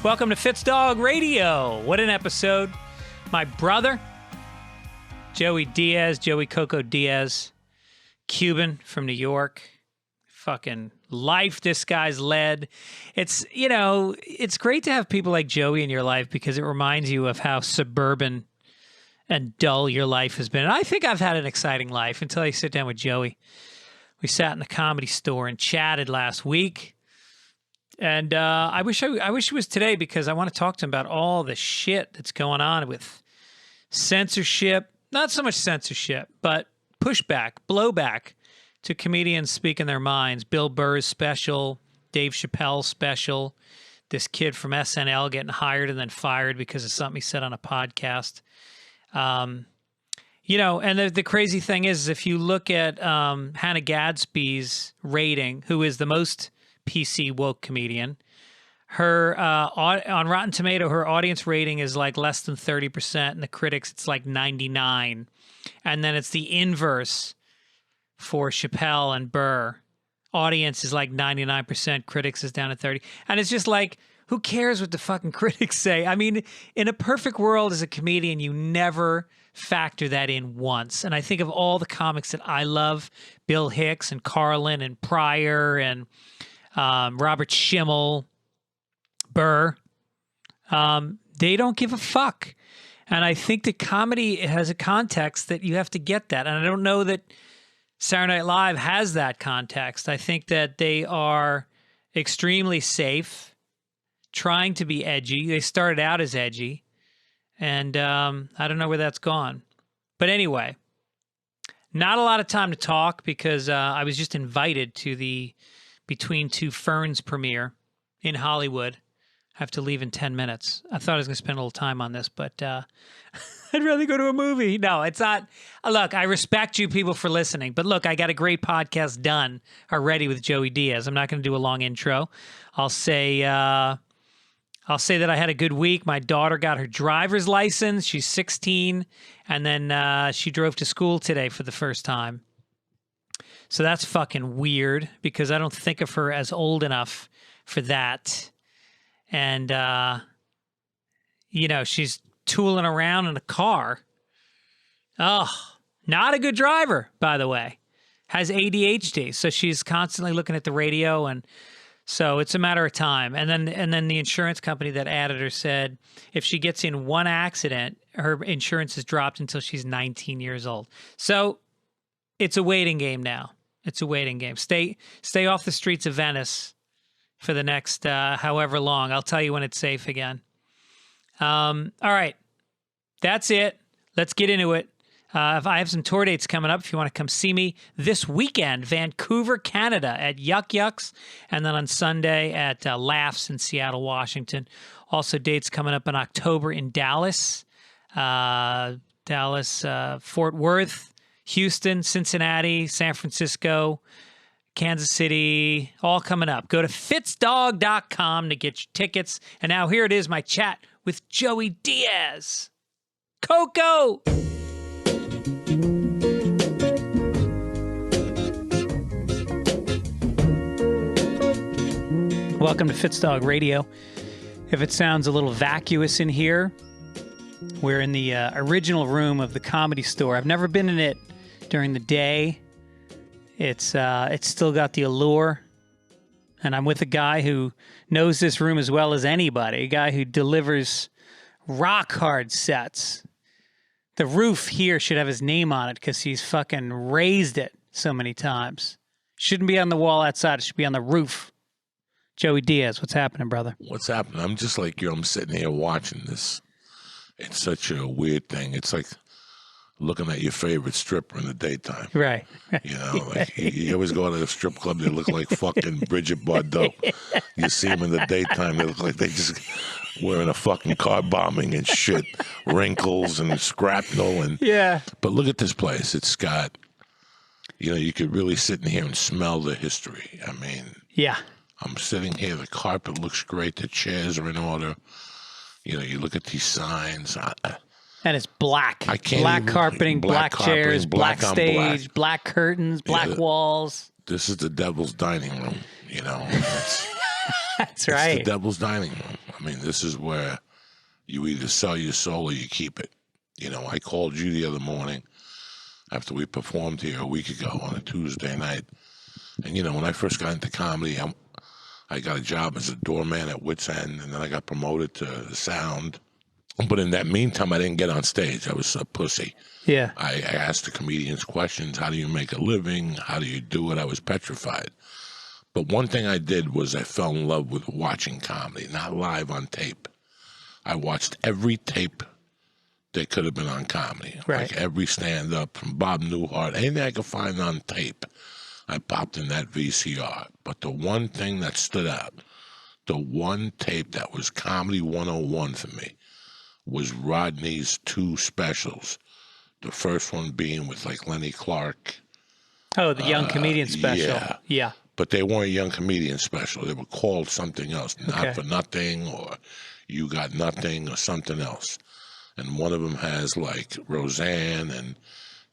Welcome to FitzDog Radio. What an episode. My brother, Joey Diaz, Coco Diaz, Cuban from New York. Fucking life this guy's led. It's, you know, it's great to have people like Joey in your life because it reminds you of how suburban and dull your life has been. And I think I've had an exciting life until I sit down with Joey. We sat in the Comedy Store and chatted last week. And I wish it was today because I want to talk to him about all the shit that's going on with censorship. Not so much censorship, but pushback, blowback to comedians speaking their minds. Bill Burr's special, Dave Chappelle's special, this kid from SNL getting hired and then fired because of something he said on a podcast. You know, and the crazy thing is if you look at Hannah Gadsby's rating, who is the most PC woke comedian, her on Rotten Tomato, her audience rating is like less than 30%, and the critics it's like 99, and then it's the inverse for Chappelle and Burr. Audience is like 99%, critics is down at 30, and it's just like, who cares what the fucking critics say? I mean, in a perfect world as a comedian, you never factor that in once. And I think of all the comics that I love, Bill Hicks and Carlin and Pryor and Robert Schimmel, Burr, they don't give a fuck. And I think that comedy has a context that you have to get that. And I don't know that Saturday Night Live has that context. I think that they are extremely safe, trying to be edgy. They started out as edgy. And I don't know where that's gone. But anyway, not a lot of time to talk because I was just invited to the Between Two Ferns premiere in Hollywood. I have to leave in 10 minutes. I thought I was going to spend a little time on this, but I'd rather go to a movie. No, it's not. Look, I respect you people for listening, but look, I got a great podcast done already with Joey Diaz. I'm not going to do a long intro. I'll say that I had a good week. My daughter got her driver's license. She's 16, and then she drove to school today for the first time. So that's fucking weird because I don't think of her as old enough for that. And, you know, she's tooling around in a car. Oh, not a good driver, by the way. Has ADHD. So she's constantly looking at the radio, and so it's a matter of time. And then the insurance company that added her said if she gets in one accident, her insurance is dropped until she's 19 years old. So it's a waiting game now. It's a waiting game. Stay off the streets of Venice for the next however long. I'll tell you when it's safe again. All right. That's it. Let's get into it. I have some tour dates coming up if you want to come see me this weekend. Vancouver, Canada at Yuck Yucks. And then on Sunday at Laughs in Seattle, Washington. Also dates coming up in October in Dallas. Fort Worth, Houston, Cincinnati, San Francisco, Kansas City, all coming up. Go to FitzDog.com to get your tickets. And now here it is, my chat with Joey Diaz. Coco! Welcome to FitzDog Radio. If it sounds a little vacuous in here, we're in the original room of the Comedy Store. I've never been in it during the day. It's still got the allure. And I'm with a guy who knows this room as well as anybody, a guy who delivers rock hard sets. The roof here should have his name on it because he's fucking raised it so many times. Shouldn't be on the wall outside. It should be on the roof. Joey Diaz, what's happening, brother? What's happening? I'm just like you. I'm sitting here watching this. It's such a weird thing. It's like looking at your favorite stripper in the daytime. Right. You know, like you always go to a strip club, they look like fucking Bridget Bardot. You see them in the daytime, they look like they just wearing a fucking car bombing and shit. Wrinkles and shrapnel. And, yeah. But look at this place. It's got, you know, you could really sit in here and smell the history. I mean. Yeah. I'm sitting here. The carpet looks great. The chairs are in order. You know, you look at these signs. And it's black. I can't black even, carpeting, black chairs, black stage, black. black curtains, black walls. This is the devil's dining room, you know. That's right. It's the devil's dining room. I mean, this is where you either sell your soul or you keep it. You know, I called you the other morning after we performed here a week ago on a Tuesday night. And, you know, when I first got into comedy, I got a job as a doorman at Wits End, and then I got promoted to sound. But in that meantime, I didn't get on stage. I was a pussy. Yeah. I asked the comedians questions. How do you make a living? How do you do it? I was petrified. But one thing I did was I fell in love with watching comedy, not live on tape. I watched every tape that could have been on comedy. Right. Like every stand-up from Bob Newhart, anything I could find on tape, I popped in that VCR. But the one thing that stood out, the one tape that was Comedy 101 for me, was Rodney's 2 specials. The first one being with like Lenny Clark. Oh, the young comedian special. Yeah. But they weren't young comedian special. They were called something else. Not for Nothing or You Got Nothing or something else. And one of them has like Roseanne and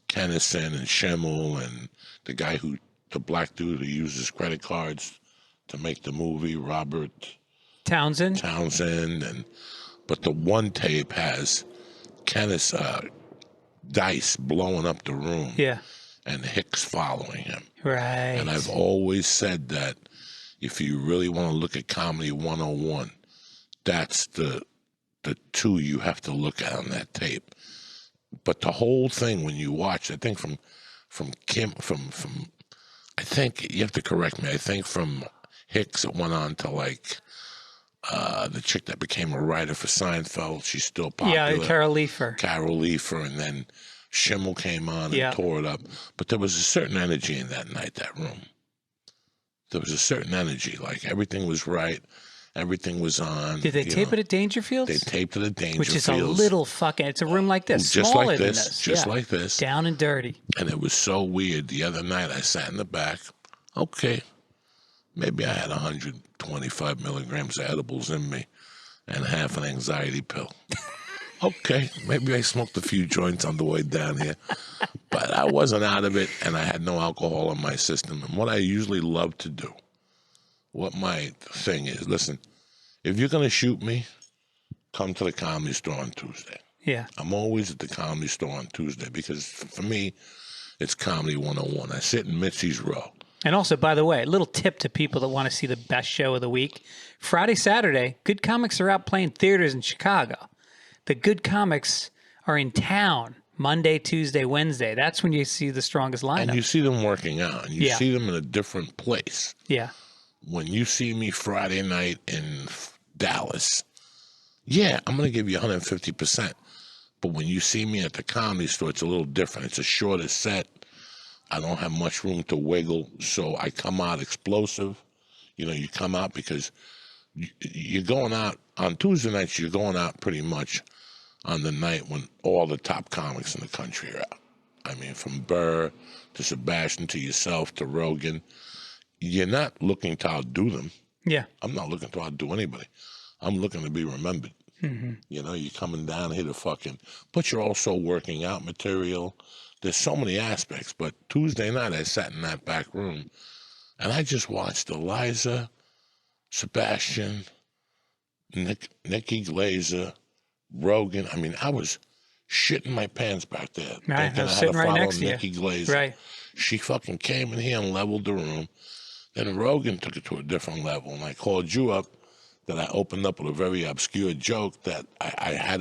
Kennison and Schimmel and the black dude who uses credit cards to make the movie, Robert Townsend. But the one tape has Dice blowing up the room. Yeah. And Hicks following him. Right. And I've always said that if you really want to look at Comedy 101, that's the 2 you have to look at on that tape. But the whole thing, when you watch, I think from I think, you have to correct me, I think from Hicks it went on to like the chick that became a writer for Seinfeld. She's still popular. Yeah, Carol Leifer. And then Schimmel came on and tore it up. But there was a certain energy in that night, that room. There was a certain energy. Like everything was right. Everything was on. Did they tape it at Dangerfield's? They taped it at Dangerfield's. Which is a little fucking, it's a room like this. Just smaller like this. Than this. Just like this. Down and dirty. And it was so weird. The other night I sat in the back. Okay. Maybe I had 125 milligrams of edibles in me and half an anxiety pill. Okay, maybe I smoked a few joints on the way down here, but I wasn't out of it, and I had no alcohol in my system. And what I usually love to do, what my thing is, listen, if you're going to shoot me, come to the Comedy Store on Tuesday. Yeah. I'm always at the Comedy Store on Tuesday because for me, it's Comedy 101. I sit in Mitzi's row. And also, by the way, a little tip to people that want to see the best show of the week. Friday, Saturday, good comics are out playing theaters in Chicago. The good comics are in town Monday, Tuesday, Wednesday. That's when you see the strongest lineup. And you see them working out. And you see them in a different place. Yeah. When you see me Friday night in Dallas, yeah, I'm going to give you 150%. But when you see me at the Comedy Store, it's a little different. It's a shorter set. I don't have much room to wiggle, so I come out explosive. You know, you come out because you're going out on Tuesday nights. You're going out pretty much on the night when all the top comics in the country are out. I mean, from Burr to Sebastian to yourself to Rogan. You're not looking to outdo them. Yeah. I'm not looking to outdo anybody. I'm looking to be remembered. Mm-hmm. You know, you're coming down here to fucking, but you're also working out material. There's so many aspects. But Tuesday night, I sat in that back room, and I just watched Eliza, Sebastian, Nikki Glazer, Rogan. I mean, I was shitting my pants back there. Right, thinking I was I had sitting to right follow next to you. Nikki Glazer. Right. She fucking came in here and leveled the room. Then Rogan took it to a different level, and I called you up that I opened up with a very obscure joke that I had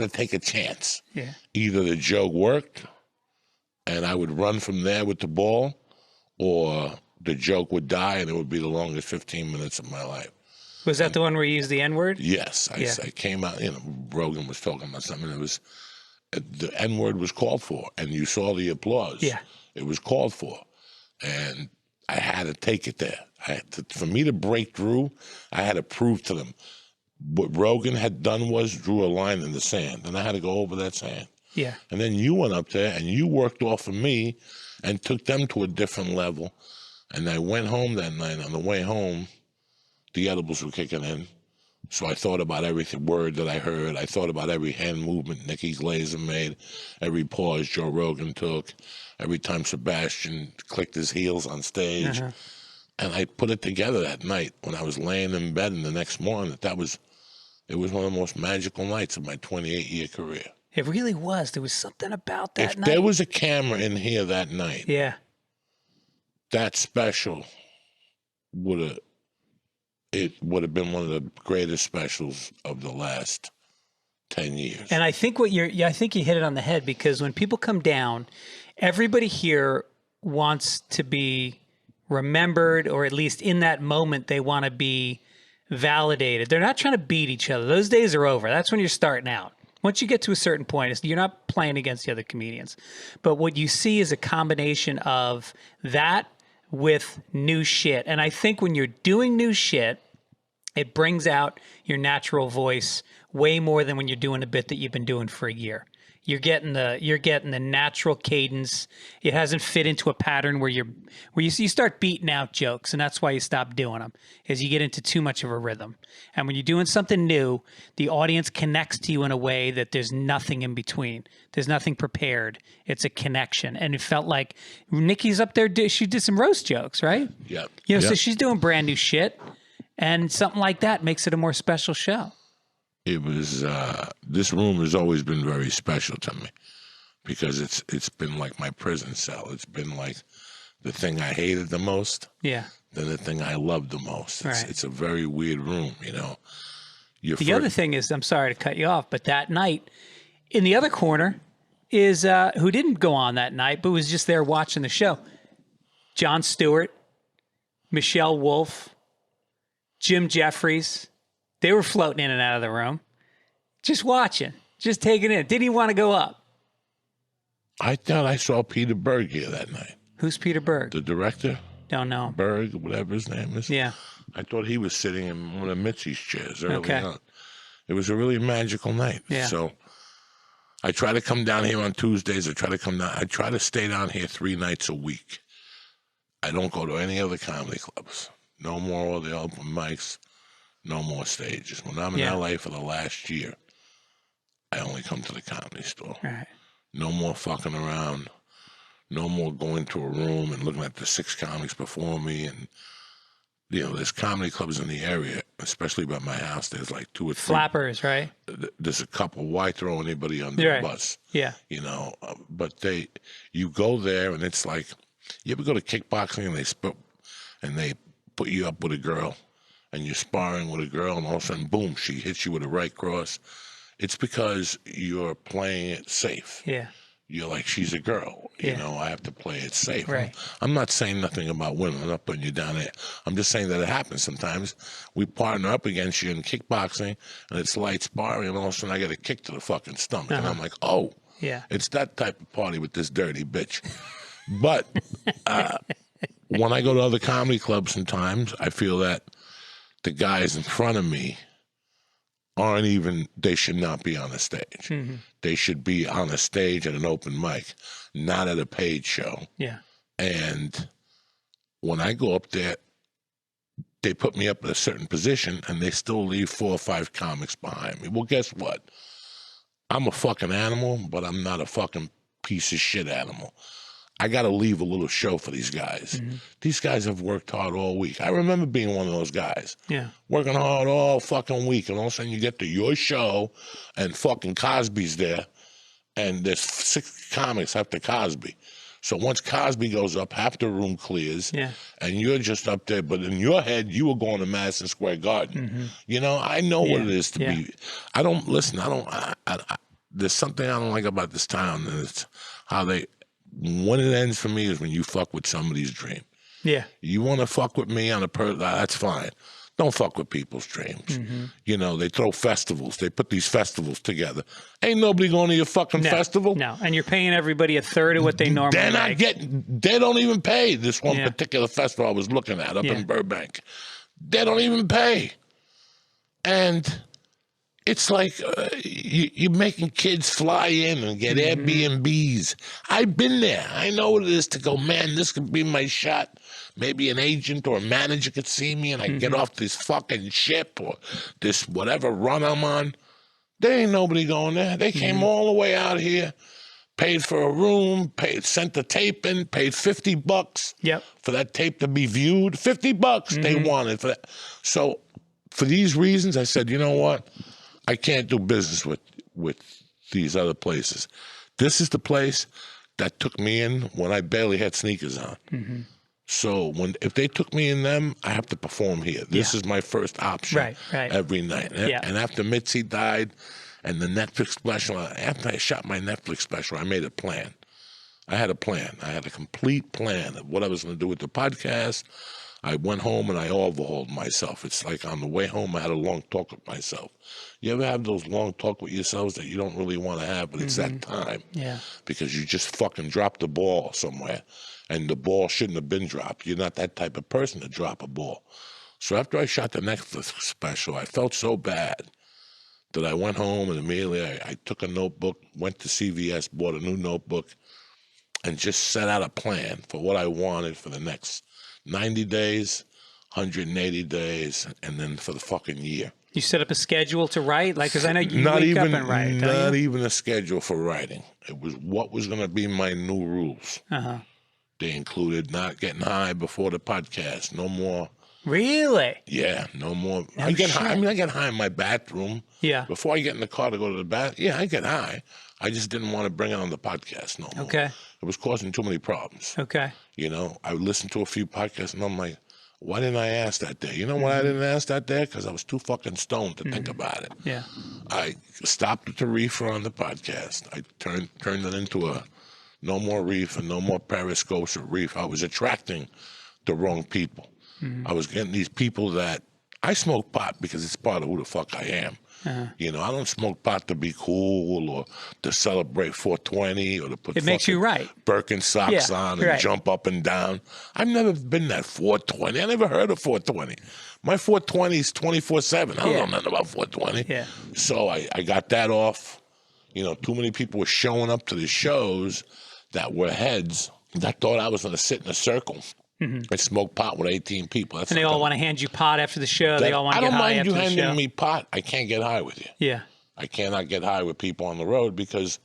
to take a chance. Yeah. Either the joke worked and I would run from there with the ball, or the joke would die and it would be the longest 15 minutes of my life. Was that the one where you used the N-word? Yes. I came out, Rogan was talking about something. It was, the N-word was called for, and you saw the applause. Yeah. It was called for. And I had to take it there. For me to break through, I had to prove to them. What Rogan had done was drew a line in the sand, and I had to go over that sand. Yeah. And then you went up there, and you worked off of me and took them to a different level. And I went home that night. On the way home, the edibles were kicking in. So I thought about every word that I heard. I thought about every hand movement Nikki Glazer made, every pause Joe Rogan took, every time Sebastian clicked his heels on stage. Uh-huh. And I put it together that night when I was laying in bed, and the next morning it was one of the most magical nights of my 28-year career. It really was. There was something about that If night. there was a camera in here that night, yeah, that special would have been one of the greatest specials of the last 10 years. and I think I think you hit it on the head, because when people come down, everybody here wants to be remembered, or at least in that moment they want to be validated. They're not trying to beat each other. Those days are over. That's when you're starting out. Once you get to a certain point, you're not playing against the other comedians. But what you see is a combination of that with new shit. And I think when you're doing new shit, it brings out your natural voice way more than when you're doing a bit that you've been doing for a year. You're getting the natural cadence. It hasn't fit into a pattern where you start beating out jokes, and that's why you stop doing them, is you get into too much of a rhythm. And when you're doing something new, the audience connects to you in a way that there's nothing in between. There's nothing prepared. It's a connection. And it felt like Nikki's up there. She did some roast jokes, right? Yeah. So she's doing brand new shit, and something like that makes it a more special show. It was this room has always been very special to me, because it's been like my prison cell. It's been like the thing I hated the most, Yeah. then the thing I loved the most. Right. It's a very weird room, you know. The other thing is, I'm sorry to cut you off, but that night in the other corner is who didn't go on that night but was just there watching the show. Jon Stewart, Michelle Wolf, Jim Jeffries. They were floating in and out of the room, just watching, just taking it in. Didn't even want to go up. I thought I saw Peter Berg here that night. Who's Peter Berg? The director? Don't know. Berg, whatever his name is. Yeah. I thought he was sitting in one of Mitzi's chairs early Okay. on. It was a really magical night. Yeah. So I try to come down here on Tuesdays. I try to stay down here 3 nights a week. I don't go to any other comedy clubs. No more of the open mics. No more stages. When I'm in LA for the last year, I only come to the Comedy Store. Right. No more fucking around. No more going to a room and looking at the 6 comics before me. And, you know, there's comedy clubs in the area, especially by my house. There's like 2 or 3. Flappers, right? There's a couple. Why throw anybody under the bus? Yeah. You know, but you go there and it's like, you ever go to kickboxing and they put you up with a girl? And you're sparring with a girl, and all of a sudden, boom, she hits you with a right cross. It's because you're playing it safe. Yeah. You're like, she's a girl. You know, I have to play it safe. Right. I'm not saying nothing about women. I'm not putting you down there. I'm just saying that it happens sometimes. We partner up against you in kickboxing, and it's light sparring, and all of a sudden I get a kick to the fucking stomach. And I'm like, oh, Yeah. it's that type of party with this dirty bitch. But when I go to other comedy clubs sometimes, I feel that the guys in front of me they should not be on a stage. Mm-hmm. They should be on a stage at an open mic, not at a paid show. Yeah. And when I go up there, they put me up in a certain position and they still leave 4 or 5 comics behind me. Well, guess what? I'm a fucking animal, but I'm not a fucking piece of shit animal. I got to leave a little show for these guys. Mm-hmm. These guys have worked hard all week. I remember being one of those guys. Yeah. Working hard all fucking week. And all of a sudden you get to your show and fucking Cosby's there. And there's 6 comics after Cosby. So once Cosby goes up, half the room clears. Yeah. And you're just up there. But in your head, you were going to Madison Square Garden. Mm-hmm. You know, I know what it is to be. I don't, listen, there's something I don't like about this town. And it's how when it ends for me is when you fuck with somebody's dream. Yeah. You want to fuck with me on that's fine. Don't fuck with people's dreams. Mm-hmm. You know, they throw festivals. They put these festivals together. Ain't nobody going to your fucking festival. No, and you're paying everybody a third of what they normally They don't even pay. This one particular festival I was looking at up in Burbank. They don't even pay. And it's like you're making kids fly in and get Airbnbs. I've been there. I know what it is to go, man, this could be my shot. Maybe an agent or a manager could see me and I get off this fucking ship or this whatever run I'm on. There ain't nobody going there. They came all the way out here. paid for a room, sent the tape in, paid $50 for that tape to be viewed. $50 they wanted for that. So for these reasons, I said, you know what? I can't do business with these other places. This is the place that took me in when I barely had sneakers on. So if they took me in them, I have to perform here. This is my first option every night. And after Mitzi died and the Netflix special, after I shot my Netflix special, I made a plan. I had a plan. I had a complete plan of what I was going to do with the podcast. I went home and I overhauled myself. It's like on the way home, I had a long talk with myself. You ever have those long talk with yourselves that you don't really want to have, but it's that time. Yeah. Because you just fucking dropped the ball somewhere, and the ball shouldn't have been dropped. You're not that type of person to drop a ball. So after I shot the Netflix special, I felt so bad that I went home and immediately I took a notebook, went to CVS, bought a new notebook, and just set out a plan for what I wanted for the next 90 days, 180 days, and then for the fucking year. You set up a schedule to write? Like, because I know you wake up and write. Not even a schedule for writing. It was what was going to be my new rules. They included not getting high before the podcast. No more. Really? Yeah, no more. I get high. I mean, I get high in my bathroom. Yeah. Before I get in the car to go to the bath, yeah, I get high. I just didn't want to bring it on the podcast no more. Okay. It was causing too many problems. Okay. You know, I would listen to a few podcasts and I'm like, why didn't I ask that day? You know why I didn't ask that day? Because I was too fucking stoned to think about it. Yeah. I stopped at the reefer on the podcast. I turned it into a no more reef and no more periscopes or reef. I was attracting the wrong people. I was getting these people that I smoke pot because it's part of who the fuck I am. You know, I don't smoke pot to be cool or to celebrate 420 or to put it makes you right. Birkenstocks on and jump up and down. I've never been that 420. I never heard of 420. My 420 is 24/7. I don't know nothing about 420. Yeah. So I got that off. You know, too many people were showing up to the shows that were heads that thought I was going to sit in a circle. I smoke pot with 18 people. That's and they all want to hand you pot after the show. They all want to get high after the show. I don't mind you handing me pot. I can't get high with you. Yeah. I cannot get high with people on the road because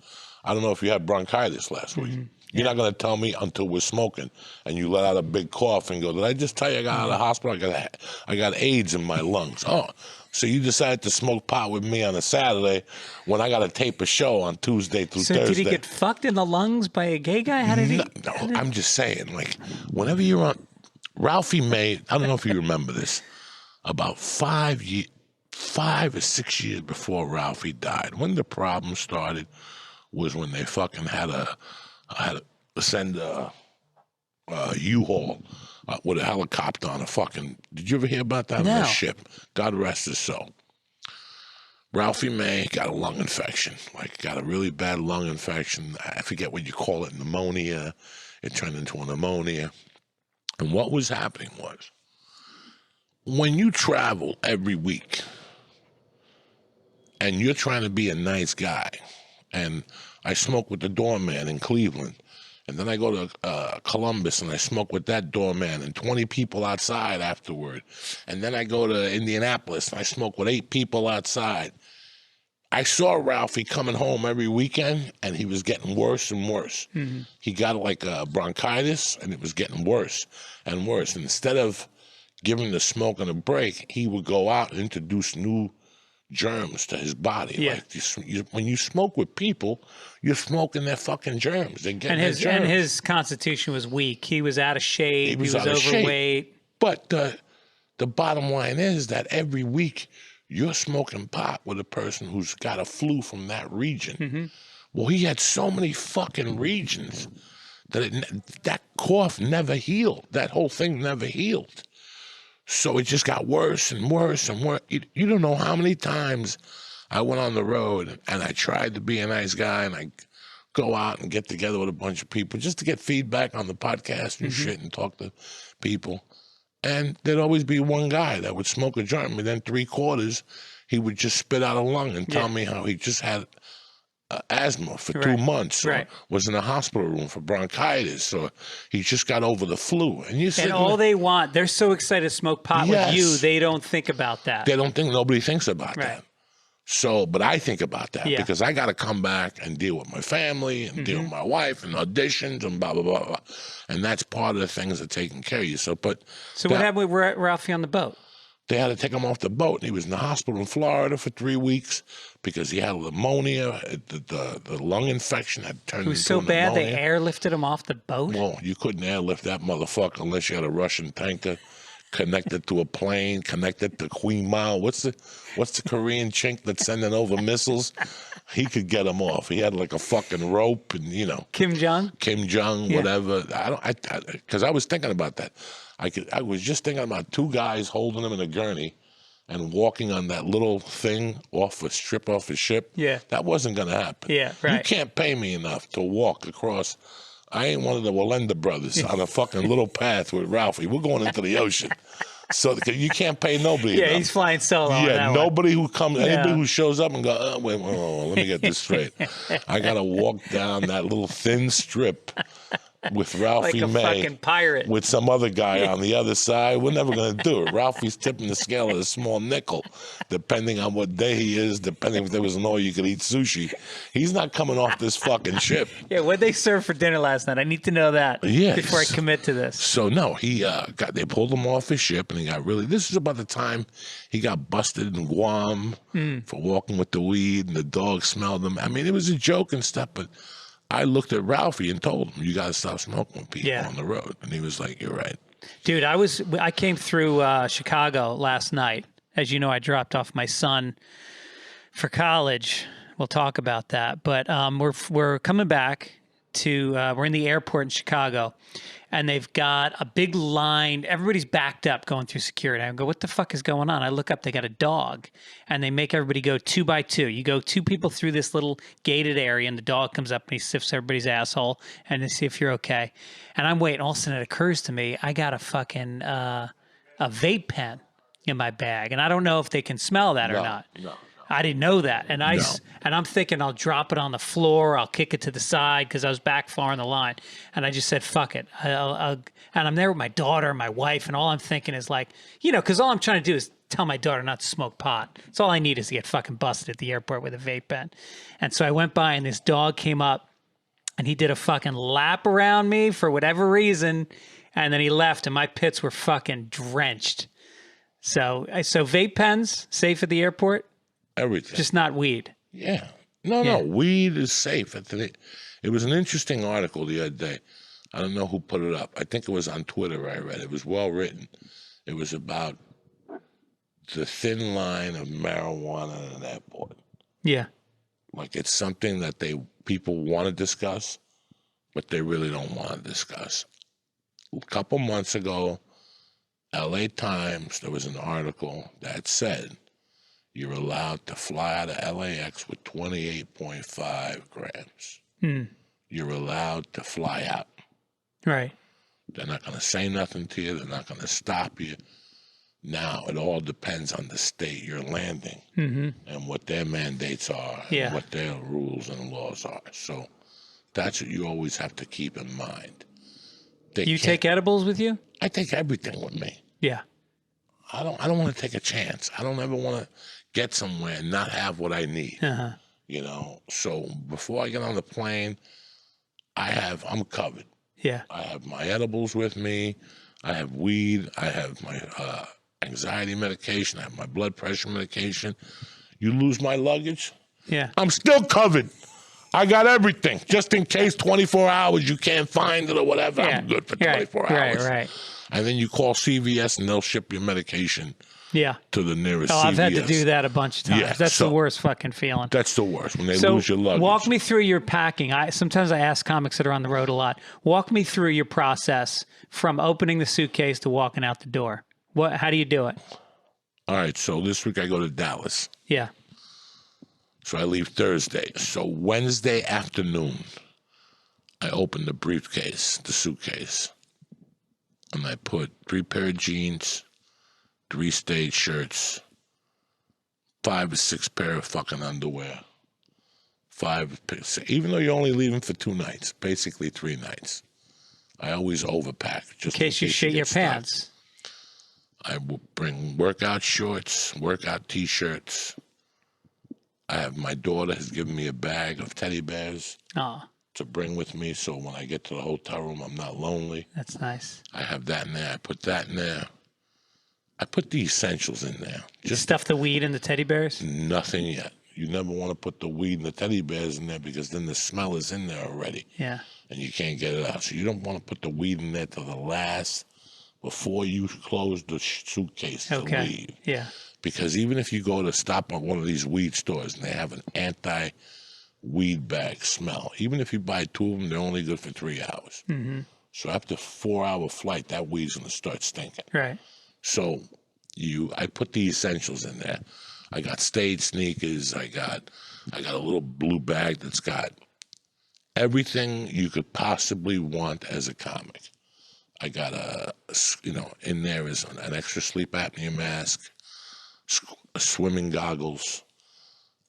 I don't know if you had bronchitis last week. You're not going to tell me until we're smoking and you let out a big cough and go, did I just tell you I got out of the hospital? I got AIDS in my lungs. Oh, so you decided to smoke pot with me on a Saturday when I got to tape a show on Tuesday through Thursday. So did he get fucked in the lungs by a gay guy? How did he? No, I'm just saying, like, whenever you're on, Ralphie May, I don't know if you remember this, about 5 or 6 years before Ralphie died, when the problem started was when they fucking had to send a U-Haul with a helicopter on a fucking, did you ever hear about that? No. On a ship? God rest his soul. Ralphie May got a lung infection, like got a really bad lung infection. I forget what you call it, pneumonia. It turned into a pneumonia. And what was happening was, when you travel every week and you're trying to be a nice guy, and I smoke with the doorman in Cleveland, and then I go to Columbus and I smoke with that doorman and 20 people outside afterward. And then I go to Indianapolis and I smoke with 8 people outside. I saw Ralphie coming home every weekend and he was getting worse and worse. He got like bronchitis and it was getting worse and worse. And instead of giving the smoking a break, he would go out and introduce new germs to his body. Yeah. Like when you smoke with people, you're smoking their fucking germs. They're getting germs. And his constitution was weak. He was out of shape. He was overweight. Shape. But the bottom line is that every week you're smoking pot with a person who's got a flu from that region. Well, he had so many fucking regions that that cough never healed. That whole thing never healed. So it just got worse and worse and worse. You don't know how many times I went on the road and I tried to be a nice guy and I go out and get together with a bunch of people just to get feedback on the podcast and shit and talk to people. And there'd always be one guy that would smoke a joint, and then 3/4, he would just spit out a lung and tell me how he just had asthma for 2 months, or was in a hospital room for bronchitis, or he just got over the flu. And all they want, they're so excited to smoke pot with you, they don't think about that. They don't think, nobody thinks about that. So, but I think about that because I got to come back and deal with my family and deal with my wife and auditions and blah, blah, blah, blah. And that's part of the things that taking care of you. So, what happened with Ralphie on the boat? They had to take him off the boat. He was in the hospital in Florida for 3 weeks because he had pneumonia. The lung infection had turned into pneumonia. It was so bad they airlifted him off the boat? Well, you couldn't airlift that motherfucker unless you had a Russian tanker connected to a plane, connected to Queen Mao. What's the Korean chink that's sending over missiles? He could get him off. He had like a fucking rope and, Kim Jong, whatever. Because I was thinking about that. I was just thinking about 2 guys holding him in a gurney and walking on that little thing off a ship. Yeah. That wasn't going to happen. Yeah, right. You can't pay me enough to walk across. I ain't one of the Walenda brothers on a fucking little path with Ralphie. We're going into the ocean. So you can't pay nobody enough. He's flying solo. Yeah, nobody who comes, anybody who shows up and go, wait, let me get this straight. I got to walk down that little thin strip with Ralphie like a fucking pirate with some other guy on the other side. We're never going to do it. Ralphie's tipping the scale at a small nickel, depending on what day he is, depending if there was an all-you-could-eat sushi. He's not coming off this fucking ship. Yeah, what'd they serve for dinner last night? I need to know that before I commit to this. So, no, they pulled him off his ship, and he got this is about the time he got busted in Guam for walking with the weed, and the dog smelled him. I mean, it was a joke and stuff, but I looked at Ralphie and told him, you got to stop smoking with people on the road. And he was like, you're right. Dude, I came through Chicago last night. As you know, I dropped off my son for college. We'll talk about that. But we're coming back to, we're in the airport in Chicago, and they've got a big line. Everybody's backed up going through security. I go, what the fuck is going on? I look up, they got a dog, and they make everybody go 2 by 2. You go 2 people through this little gated area, and the dog comes up and he sniffs everybody's asshole and they see if you're okay. And I'm waiting. All of a sudden it occurs to me, I got a fucking a vape pen in my bag, and I don't know if they can smell that or not. No. I didn't know that. And I'm thinking I'll drop it on the floor. I'll kick it to the side because I was back far in the line. And I just said, fuck it. And I'm there with my daughter and my wife. And all I'm thinking is like, because all I'm trying to do is tell my daughter not to smoke pot. That's all I need is to get fucking busted at the airport with a vape pen. And so I went by and this dog came up and he did a fucking lap around me for whatever reason. And then he left and my pits were fucking drenched. So vape pens, safe at the airport? Everything. Just not weed. Yeah. No, weed is safe. It was an interesting article the other day. I don't know who put it up. I think it was on Twitter I read. It was well written. It was about the thin line of marijuana in an airport. Yeah. Like it's something that people want to discuss, but they really don't want to discuss. A couple months ago, LA Times, there was an article that said you're allowed to fly out of LAX with 28.5 grams. You're allowed to fly out. Right. They're not going to say nothing to you. They're not going to stop you. Now, it all depends on the state you're landing and what their mandates are and what their rules and laws are. So that's what you always have to keep in mind. You take edibles with you? I take everything with me. Yeah. I don't want to take a chance. I don't ever want to get somewhere and not have what I need. So before I get on the plane, I'm covered. Yeah. I have my edibles with me. I have weed. I have my anxiety medication. I have my blood pressure medication. You lose my luggage? Yeah. I'm still covered. I got everything. Just in case 24 hours you can't find it or whatever, I'm good for 24 hours. Right. And then you call CVS and they'll ship your medication to the nearest CVS. I've had to do that a bunch of times. Yeah, that's the worst fucking feeling. That's the worst, when they lose your luggage. Walk me through your packing. Sometimes I ask comics that are on the road a lot, walk me through your process from opening the suitcase to walking out the door. How do you do it? All right, so this week I go to Dallas. Yeah. So I leave Thursday. So Wednesday afternoon, I open the briefcase, the suitcase, and I put 3 pair of jeans, 3 stage shirts, 5 or 6 pair of fucking underwear, 5, even though you're only leaving for 2 nights, basically 3 nights. I always overpack. Just in case you shit your pants. I will bring workout shorts, workout T-shirts, my daughter has given me a bag of teddy bears Oh, to bring with me, so when I get to the hotel room, I'm not lonely. that's nice. I have that in there. I put that in there. I put the essentials in there. Just stuff the weed and the teddy bears? Nothing yet. You never want to put the weed and the teddy bears in there because then the smell is in there already. Yeah. And you can't get it out. So you don't want to put the weed in there till the last, before you close the suitcase to leave. Yeah. Because even if you go to stop at one of these weed stores and they have an anti-weed bag smell, even if you buy 2 of them, they're only good for 3 hours. Mm-hmm. So after a 4-hour flight, that weed's going to start stinking. Right. So I put the essentials in there. I got Stayed sneakers. I got a little blue bag that's got everything you could possibly want as a comic. I got in there is an extra sleep apnea mask, swimming goggles,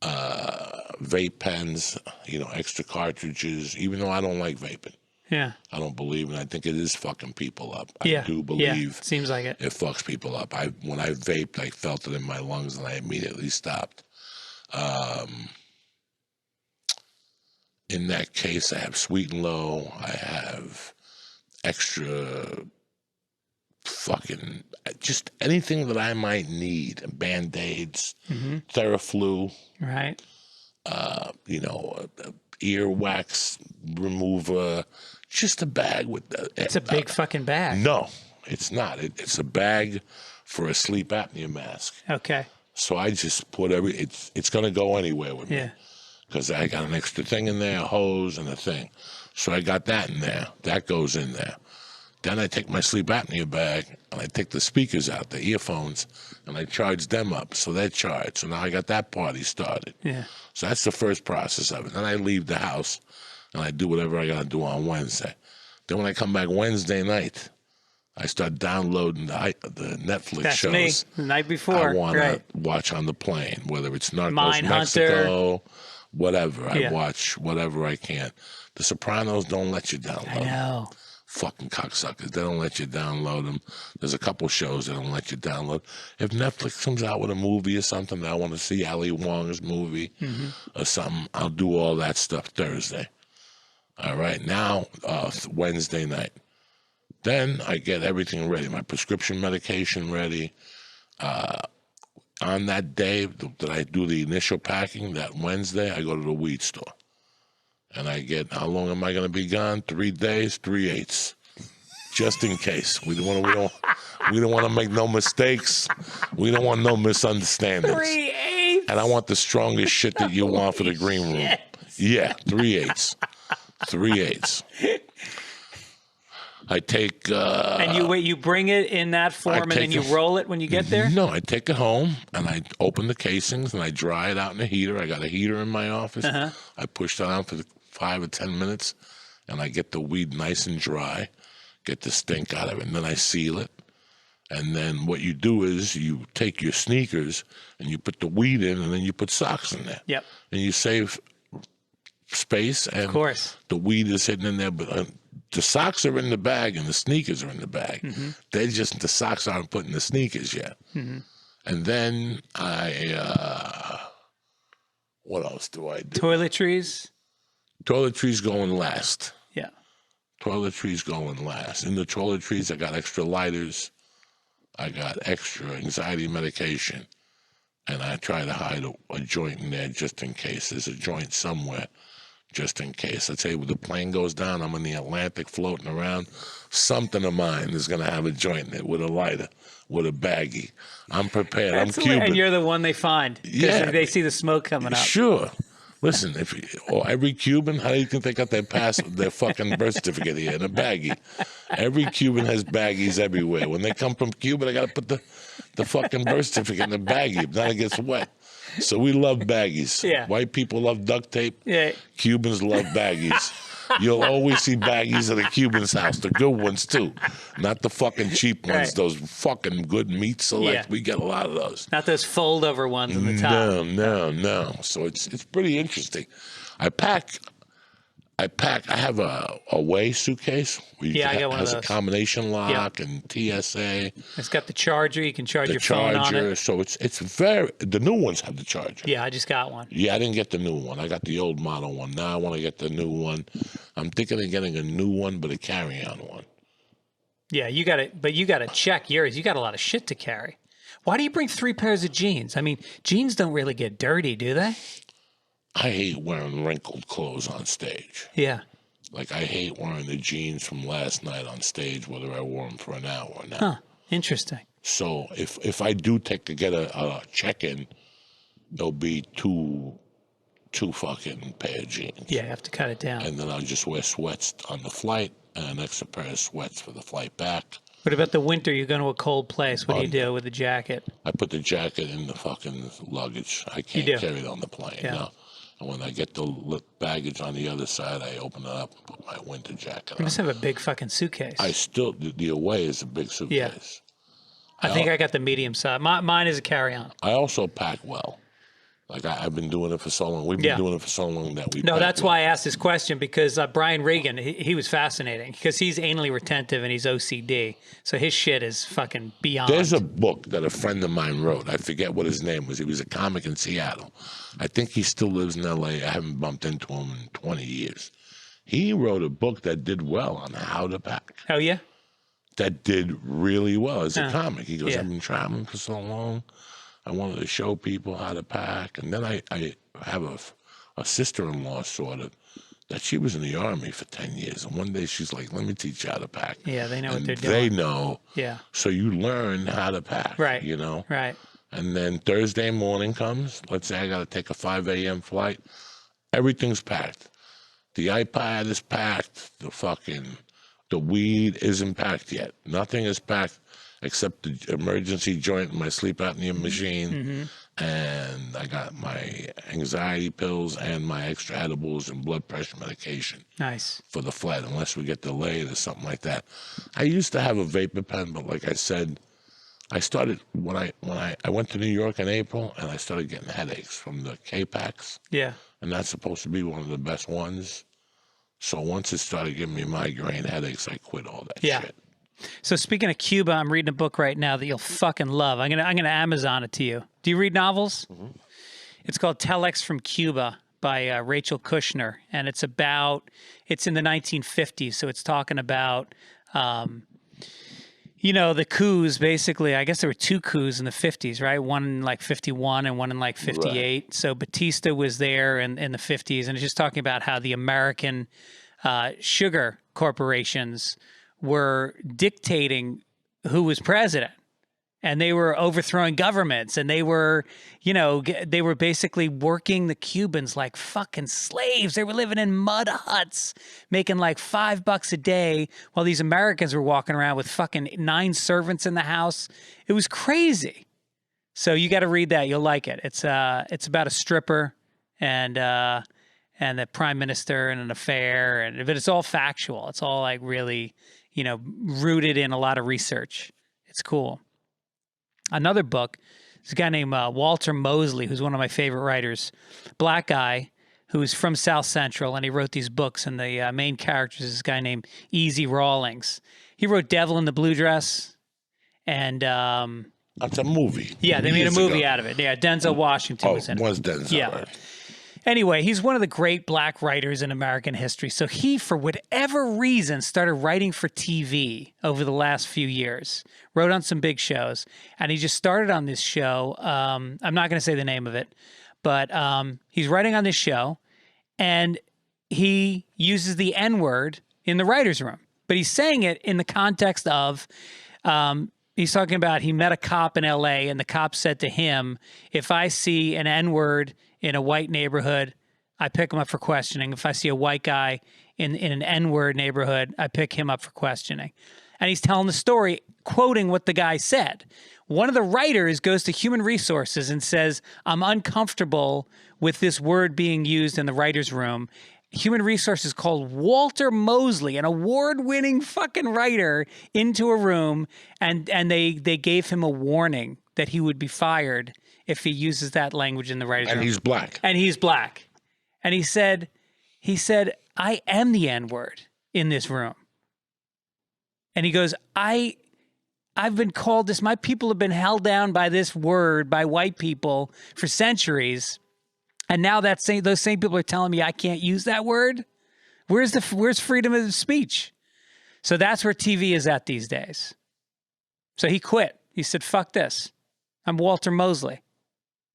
vape pens, extra cartridges, even though I don't like vaping. Yeah. I don't believe, and I think it is fucking people up. I do Yeah. believe Seems like it. it fucks people up. When I vaped, I felt it in my lungs, and I immediately stopped. In that case, I have Sweet and Low. I have extra fucking just anything that I might need. Band-Aids, Theraflu. Right. Earwax remover. Just a bag with It's a big fucking bag. No, it's not. It's a bag for a sleep apnea mask. Okay. So I just put it's going to go anywhere with me. Because I got an extra thing in there, a hose and a thing. So I got that in there. That goes in there. Then I take my sleep apnea bag and I take the speakers out, the earphones, and I charge them up. So they're charged. So now I got that party started. Yeah. So that's the first process of it. Then I leave the house and I do whatever I got to do on Wednesday. Then when I come back Wednesday night, I start downloading the Netflix shows. That's me, the night before. I want to watch on the plane, whether it's Narcos Mindhunter. Mexico, whatever. I watch whatever I can. The Sopranos don't let you download. I know. Fucking cocksuckers. They don't let you download them. There's a couple shows that don't let you download. If Netflix comes out with a movie or something that I want to see, Ali Wong's movie or something, I'll do all that stuff Thursday. All right. Now, Wednesday night. Then I get everything ready. My prescription medication ready. On that day that I do the initial packing, that Wednesday, I go to the weed store. And I get, how long am I going to be gone? 3 days, 3/8. Just in case. We don't want to make no mistakes. We don't want no misunderstandings. 3/8. And I want the strongest shit that you want for the green room. Yes. Yeah, 3/8. 3/8. I take... and you bring it in that form and then you roll it when you get there? No, I take it home and I open the casings and I dry it out in the heater. I got a heater in my office. I push that on for 5 or 10 minutes and I get the weed nice and dry, get the stink out of it, and then I seal it. And then what you do is you take your sneakers and you put the weed in and then you put socks in there. Yep. And you save space. And of course. The weed is hidden in there, but... the socks are in the bag and the sneakers are in the bag. The socks aren't put in the sneakers yet. And then what else do I do? Toiletries? Toiletries going last. Yeah. Toiletries going last. In the toiletries, I got extra lighters. I got extra anxiety medication. And I try to hide a joint in there just in case. There's a joint somewhere. Just in case. I tell you, when the plane goes down, I'm in the Atlantic floating around. Something of mine is going to have a joint in it with a lighter, with a baggie. I'm prepared. I'm Cuban. And you're the one they find. Yeah. They see the smoke coming up. Sure. Listen, every Cuban, how do you think they got their fucking birth certificate here in a baggie? Every Cuban has baggies everywhere. When they come from Cuba, they got to put the fucking birth certificate in the baggie. Then it gets wet. So we love baggies. Yeah. White people love duct tape. Yeah. Cubans love baggies. You'll always see baggies at a Cuban's house. The good ones, too. Not the fucking cheap ones. Right. Those fucking good meat select. Yeah. We get a lot of those. Not those fold-over ones on the top. No. So it's pretty interesting. I pack I have a away suitcase. Where you Yeah, I got one of has those. a combination lock and TSA. It's got the charger. You can charge The your phone on charger. it. So it's very. The new ones have the charger. Yeah, I just got one. Yeah, I didn't get the new one. I got the old model one. Now I want to get the new one. I'm thinking of getting a new one, but a carry-on one. Yeah, you got to, but you got to check yours. You got a lot of shit to carry. Why do you bring 3 pairs of jeans? I mean, jeans don't really get dirty, do they? I hate wearing wrinkled clothes on stage. Yeah. Like, I hate wearing the jeans from last night on stage, whether I wore them for an hour or not. Huh. Interesting. So if I do get a check-in, there'll be two fucking pair of jeans. Yeah, you have to cut it down. And then I'll just wear sweats on the flight and an extra pair of sweats for the flight back. What about the winter? You're going to a cold place. What do you do with the jacket? I put the jacket in the fucking luggage. I can't carry it on the plane. Yeah. No. And when I get the baggage on the other side, I open it up and put my winter jacket on. You must have a big fucking suitcase. The away is a big suitcase. I think I got the medium size. Mine is a carry-on. I also pack well. Like, I've been doing it for so long. We've been doing it for so long that we. No, that's why I asked this question, because Brian Regan, he was fascinating because he's anally retentive and he's OCD. So his shit is fucking beyond. There's a book that a friend of mine wrote. I forget what his name was. He was a comic in Seattle. I think he still lives in L.A. I haven't bumped into him in 20 years. He wrote a book that did well on how to pack. Oh, yeah? That did really well as a comic. He goes, I've been traveling for so long. I wanted to show people how to pack. And then I have a sister-in-law sort of that she was in the Army for 10 years. And one day she's like, let me teach you how to pack. Yeah, they know what they're doing. They know. Yeah. So you learn how to pack, Right. you know? Right. And then Thursday morning comes. Let's say I got to take a 5 a.m. flight. Everything's packed. The iPad is packed. The weed isn't packed yet. Nothing is packed except the emergency joint in my sleep apnea machine. Mm-hmm. And I got my anxiety pills and my extra edibles and blood pressure medication. Nice. For the flight, unless we get delayed or something like that. I used to have a vapor pen, but like I said, I started when I went to New York in April, and I started getting headaches from the K-Packs. Yeah. And that's supposed to be one of the best ones. So once it started giving me migraine headaches, I quit all that shit. So speaking of Cuba, I'm reading a book right now that you'll fucking love. I'm gonna Amazon it to you. Do you read novels? Mm-hmm. It's called Telex from Cuba by Rachel Kushner, and it's in the 1950s. So it's talking about, the coups. Basically, I guess there were 2 coups in the 50s, right? One in like 51 and one in like 58. Right. So Batista was there in the 50s, and it's just talking about how the American sugar corporations were dictating who was president, and they were overthrowing governments, and they were basically working the Cubans like fucking slaves. They were living in mud huts, making like $5 a day, while these Americans were walking around with fucking 9 servants in the house. It was crazy. So you got to read that. You'll like it. It's about a stripper and the prime minister and an affair, but it's all factual. It's all like really, rooted in a lot of research. It's cool. Another book, there's a guy named Walter Mosley, who's one of my favorite writers, black guy who's from South Central, and he wrote these books, and the main character is this guy named Easy Rawlings. He wrote Devil in the Blue Dress, and that's a movie. Yeah, they made a movie out of it. Yeah, Denzel Washington was in it. Was Denzel? Yeah. Right. Anyway, he's one of the great black writers in American history. So he, for whatever reason, started writing for TV over the last few years, wrote on some big shows, and he just started on this show. I'm not going to say the name of it, but he's writing on this show, and he uses the N-word in the writer's room. But he's saying it in the context of he's talking about he met a cop in L.A., and the cop said to him, if I see an N-word in a white neighborhood, I pick him up for questioning. If I see a white guy in an N-word neighborhood, I pick him up for questioning. And he's telling the story, quoting what the guy said. One of the writers goes to Human Resources and says, I'm uncomfortable with this word being used in the writer's room. Human Resources called Walter Mosley, an award-winning fucking writer, into a room, and they gave him a warning that he would be fired if he uses that language in the writer's room. And he's black. And he's black. And he said, I am the N-word in this room. And he goes, I've been called this. My people have been held down by this word by white people for centuries. And now those same people are telling me I can't use that word. Where's freedom of speech? So that's where TV is at these days. So he quit. He said, fuck this. I'm Walter Mosley.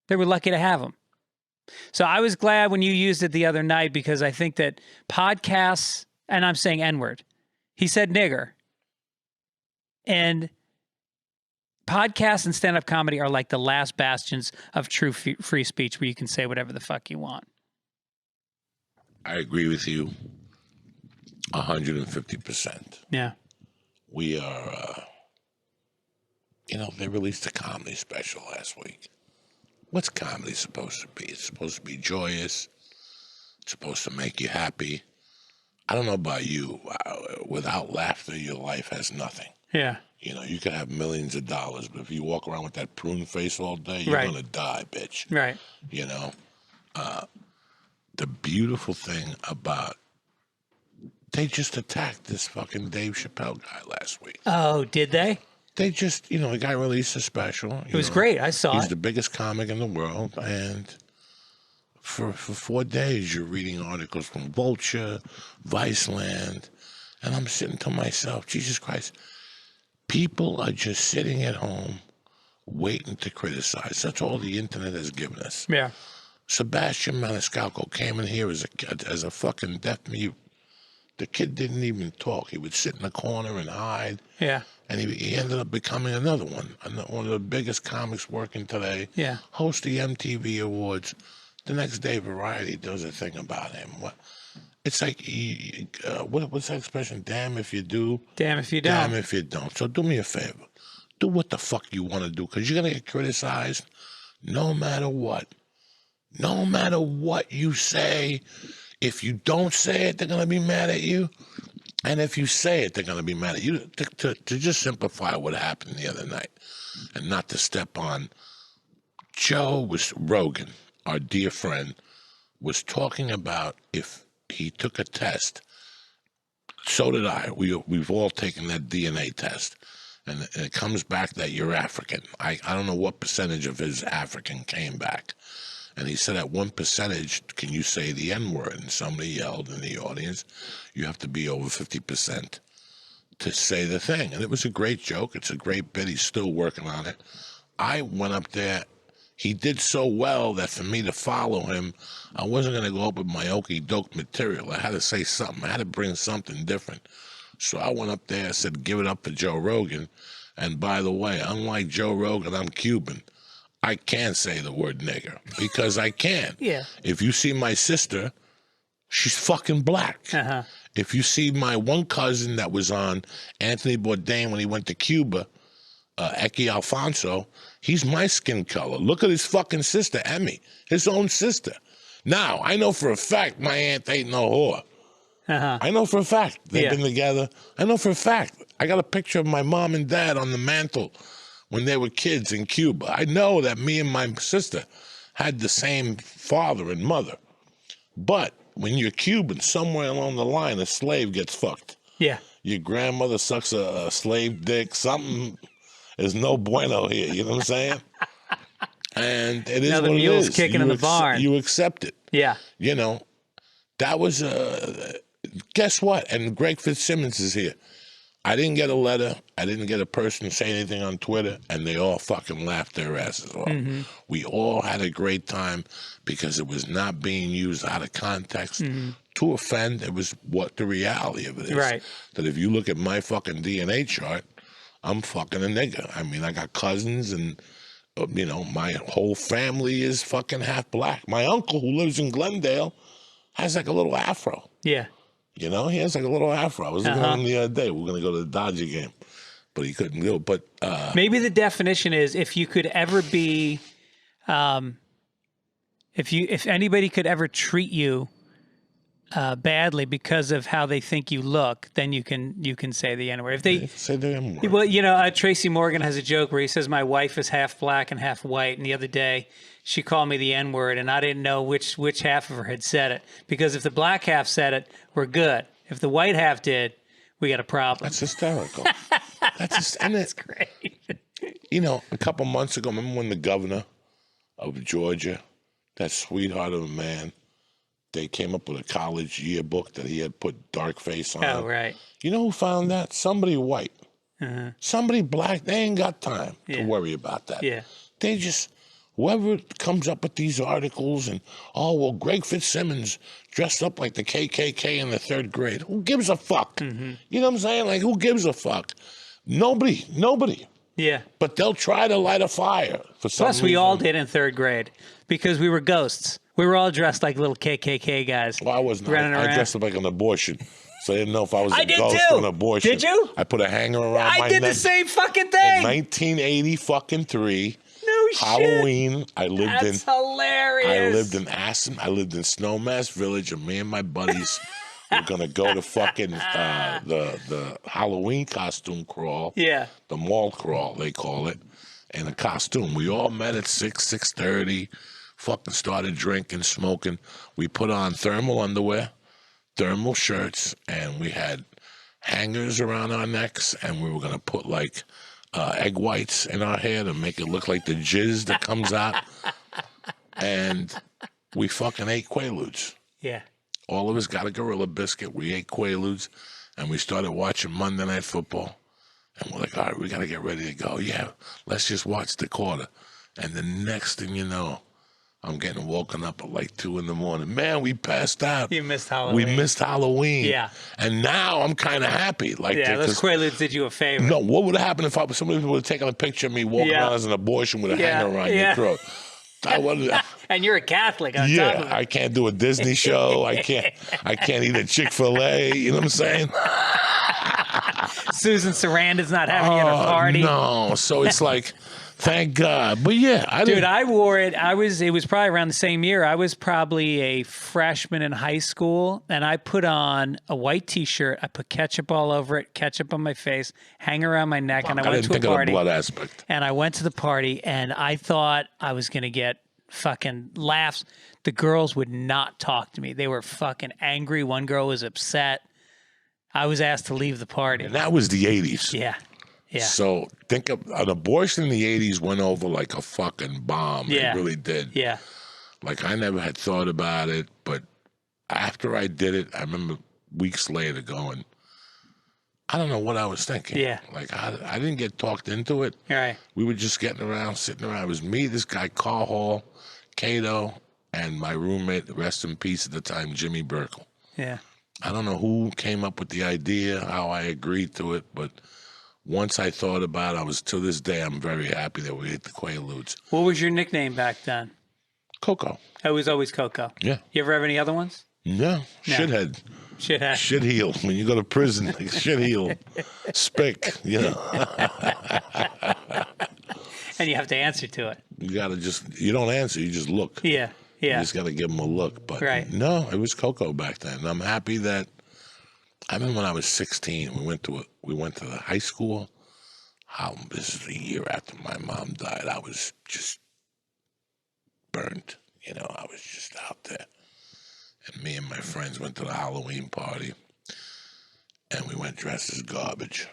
They were lucky to have him. So I was glad when you used it the other night because I think that podcasts, and I'm saying N-word, he said nigger. And podcasts and stand-up comedy are like the last bastions of true free speech where you can say whatever the fuck you want. I agree with you 150%. Yeah. We are, they released a comedy special last week. What's comedy supposed to be? It's supposed to be joyous. It's supposed to make you happy. I don't know about you. Without laughter, your life has nothing. Yeah. You could have millions of dollars, but if you walk around with that prune face all day, you're going to die, bitch. Right. The beautiful thing about, they just attacked this fucking Dave Chappelle guy last week. Oh, did they? They just, the guy released a special. It was great. I saw it. He's the biggest comic in the world. And for 4 days, you're reading articles from Vulture, Viceland. And I'm sitting to myself, Jesus Christ, people are just sitting at home waiting to criticize. That's all the internet has given us. Yeah. Sebastian Maniscalco came in here as a fucking deaf mute. The kid didn't even talk. He would sit in the corner and hide. Yeah. And he ended up becoming another one of the biggest comics working today. Yeah. Host the MTV Awards. The next day, Variety does a thing about him. It's like, what's that expression? Damn if you do. Damn if you don't. Damn if you don't. So do me a favor. Do what the fuck you want to do, because you're going to get criticized no matter what. No matter what you say. If you don't say it, they're going to be mad at you. And if you say it, they're going to be mad at you. To just simplify what happened the other night and not to step on, Rogan, our dear friend, was talking about if he took a test. So did I. We've all taken that DNA test. And it comes back that you're African. I don't know what percentage of his African came back. And he said, at one percentage, can you say the N-word? And somebody yelled in the audience, you have to be over 50% to say the thing. And it was a great joke. It's a great bit. He's still working on it. I went up there. He did so well that for me to follow him, I wasn't going to go up with my okey-doke material. I had to say something. I had to bring something different. So I went up there and said, give it up for Joe Rogan. And by the way, unlike Joe Rogan, I'm Cuban. I can say the word nigger because I can. Yeah. If you see my sister, she's fucking black. Uh-huh. If you see my one cousin that was on Anthony Bourdain when he went to Cuba, Eki Alfonso, he's my skin color. Look at his fucking sister, Emmy, his own sister. Now, I know for a fact my aunt ain't no whore. Uh-huh. I know for a fact. They've been together. I know for a fact. I got a picture of my mom and dad on the mantle when they were kids in Cuba. I know that me and my sister had the same father and mother. But when you're Cuban, somewhere along the line, a slave gets fucked. Yeah. Your grandmother sucks a slave dick. Something is no bueno here. You know what I'm saying? And it is now what the it mule's is. kicking in the barn. You accept it. Yeah. That was, guess what? And Greg Fitzsimmons is here. I didn't get a letter. I didn't get a person say anything on Twitter, and they all fucking laughed their asses off. Mm-hmm. We all had a great time because it was not being used out of context to offend. It was what the reality of it is. Right. That if you look at my fucking DNA chart, I'm fucking a nigga. I mean, I got cousins and, my whole family is fucking half black. My uncle who lives in Glendale has like a little afro. Yeah. He has like a little afro. I was looking at him the other day. We were going to go to the Dodger game, but he couldn't go. But maybe the definition is if you could ever be, if anybody could ever treat you badly because of how they think you look, then you can say the N-word. If they say the N-word. Well, you know, Tracy Morgan has a joke where he says my wife is half black and half white, and the other day she called me the N-word, and I didn't know which half of her had said it, because if the black half said it, we're good. If the white half did, we got a problem. That's hysterical. That's great. You know, a couple months ago, remember when the governor of Georgia, that sweetheart of a man, they came up with a college yearbook that he had put dark face on. Oh, right. You know who found that? Somebody white. Somebody black. They ain't got time to worry about that. Yeah. They just, whoever comes up with these articles and, oh, well, Greg Fitzsimmons dressed up like the KKK in the 3rd grade. Who gives a fuck? You know what I'm saying? Like, who gives a fuck? Nobody. Yeah. But they'll try to light a fire for some Plus, reason. we all did in 3rd grade because we were ghosts. We were all dressed like little KKK guys. Well, I wasn't. I dressed up like an abortion. So I didn't know if I was a ghost or an abortion. Did you? I put a hanger around my neck. I did the same fucking thing. In 1983. No shit. Halloween. That's hilarious. I lived in Aspen. I lived in Snowmass Village, and me and my buddies were gonna go to fucking the Halloween costume crawl. Yeah. The mall crawl, they call it, in a costume. We all met at 6:30. Fucking started drinking, smoking. We put on thermal underwear, thermal shirts, and we had hangers around our necks, and we were gonna put like egg whites in our hair to make it look like the jizz that comes out. And we fucking ate Quaaludes. Yeah. All of us got a Gorilla Biscuit. We ate Quaaludes, and we started watching Monday Night Football. And we're like, all right, we got to get ready to go. Yeah, let's just watch the quarter. And the next thing you know, I'm getting woken up at like 2 a.m. Man, we passed out. You missed Halloween. We missed Halloween. Yeah. And now I'm kind of happy. Like, those Quaaludes did you a favor. No, what would have happened if somebody would have taken a picture of me walking around as an abortion with a hanger around your throat? And you're a Catholic on top of it. I can't do a Disney show. I can't eat a Chick-fil-A. You know what I'm saying? Susan Sarandon's not having you at a party. No, so it's like, thank God. But yeah, I wore it. It was probably around the same year. I was probably a freshman in high school, and I put on a white T-shirt. I put ketchup all over it, ketchup on my face, hang around my neck, and I went to a party. Of the blood aspect. And I went to the party, and I thought I was going to get fucking laughs. The girls would not talk to me. They were fucking angry. One girl was upset. I was asked to leave the party. And that was the 80s. Yeah. Yeah. So think of an abortion in the 80s went over like a fucking bomb. Yeah. It really did. Yeah. Like, I never had thought about it, but after I did it, I remember weeks later going, I don't know what I was thinking. Yeah. Like, I didn't get talked into it. Right. We were just getting around, sitting around. It was me, this guy, Carl Hall, Cato, and my roommate, rest in peace at the time, Jimmy Burkle. Yeah. I don't know who came up with the idea, how I agreed to it, but once I thought about it, to this day, I'm very happy that we ate the Quaaludes. What was your nickname back then? Coco. It was always Coco. Yeah. You ever have any other ones? No. Shithead. Shithead. Shit heel. When you go to prison, like, shit heel. Spick, you know. And you have to answer to it. You don't answer, you just look. Yeah. Yeah. You just got to give them a look. But no, it was Coco back then. And I'm happy that, I remember when I was 16, we went to the high school. This is a year after my mom died. I was just burnt. You know, I was just out there. And me and my friends went to the Halloween party. And we went dressed as garbage.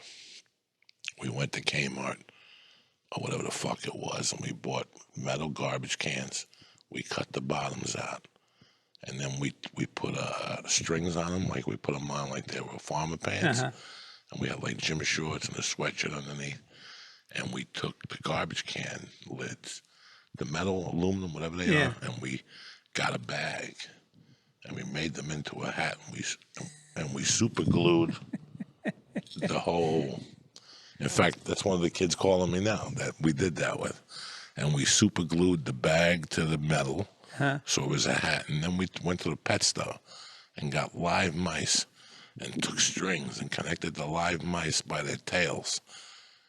We went to Kmart, or whatever the fuck it was, and we bought metal garbage cans. We cut the bottoms out, and then we put strings on them, like we put them on like they were farmer pants. And we had like gym shorts and a sweatshirt underneath. And we took the garbage can lids, the metal, aluminum, whatever they are, and we got a bag, and we made them into a hat, and we super glued the whole. In fact, that's one of the kids calling me now that we did that with. And we super glued the bag to the metal, so it was a hat. And then we went to the pet store and got live mice and took strings and connected the live mice by their tails.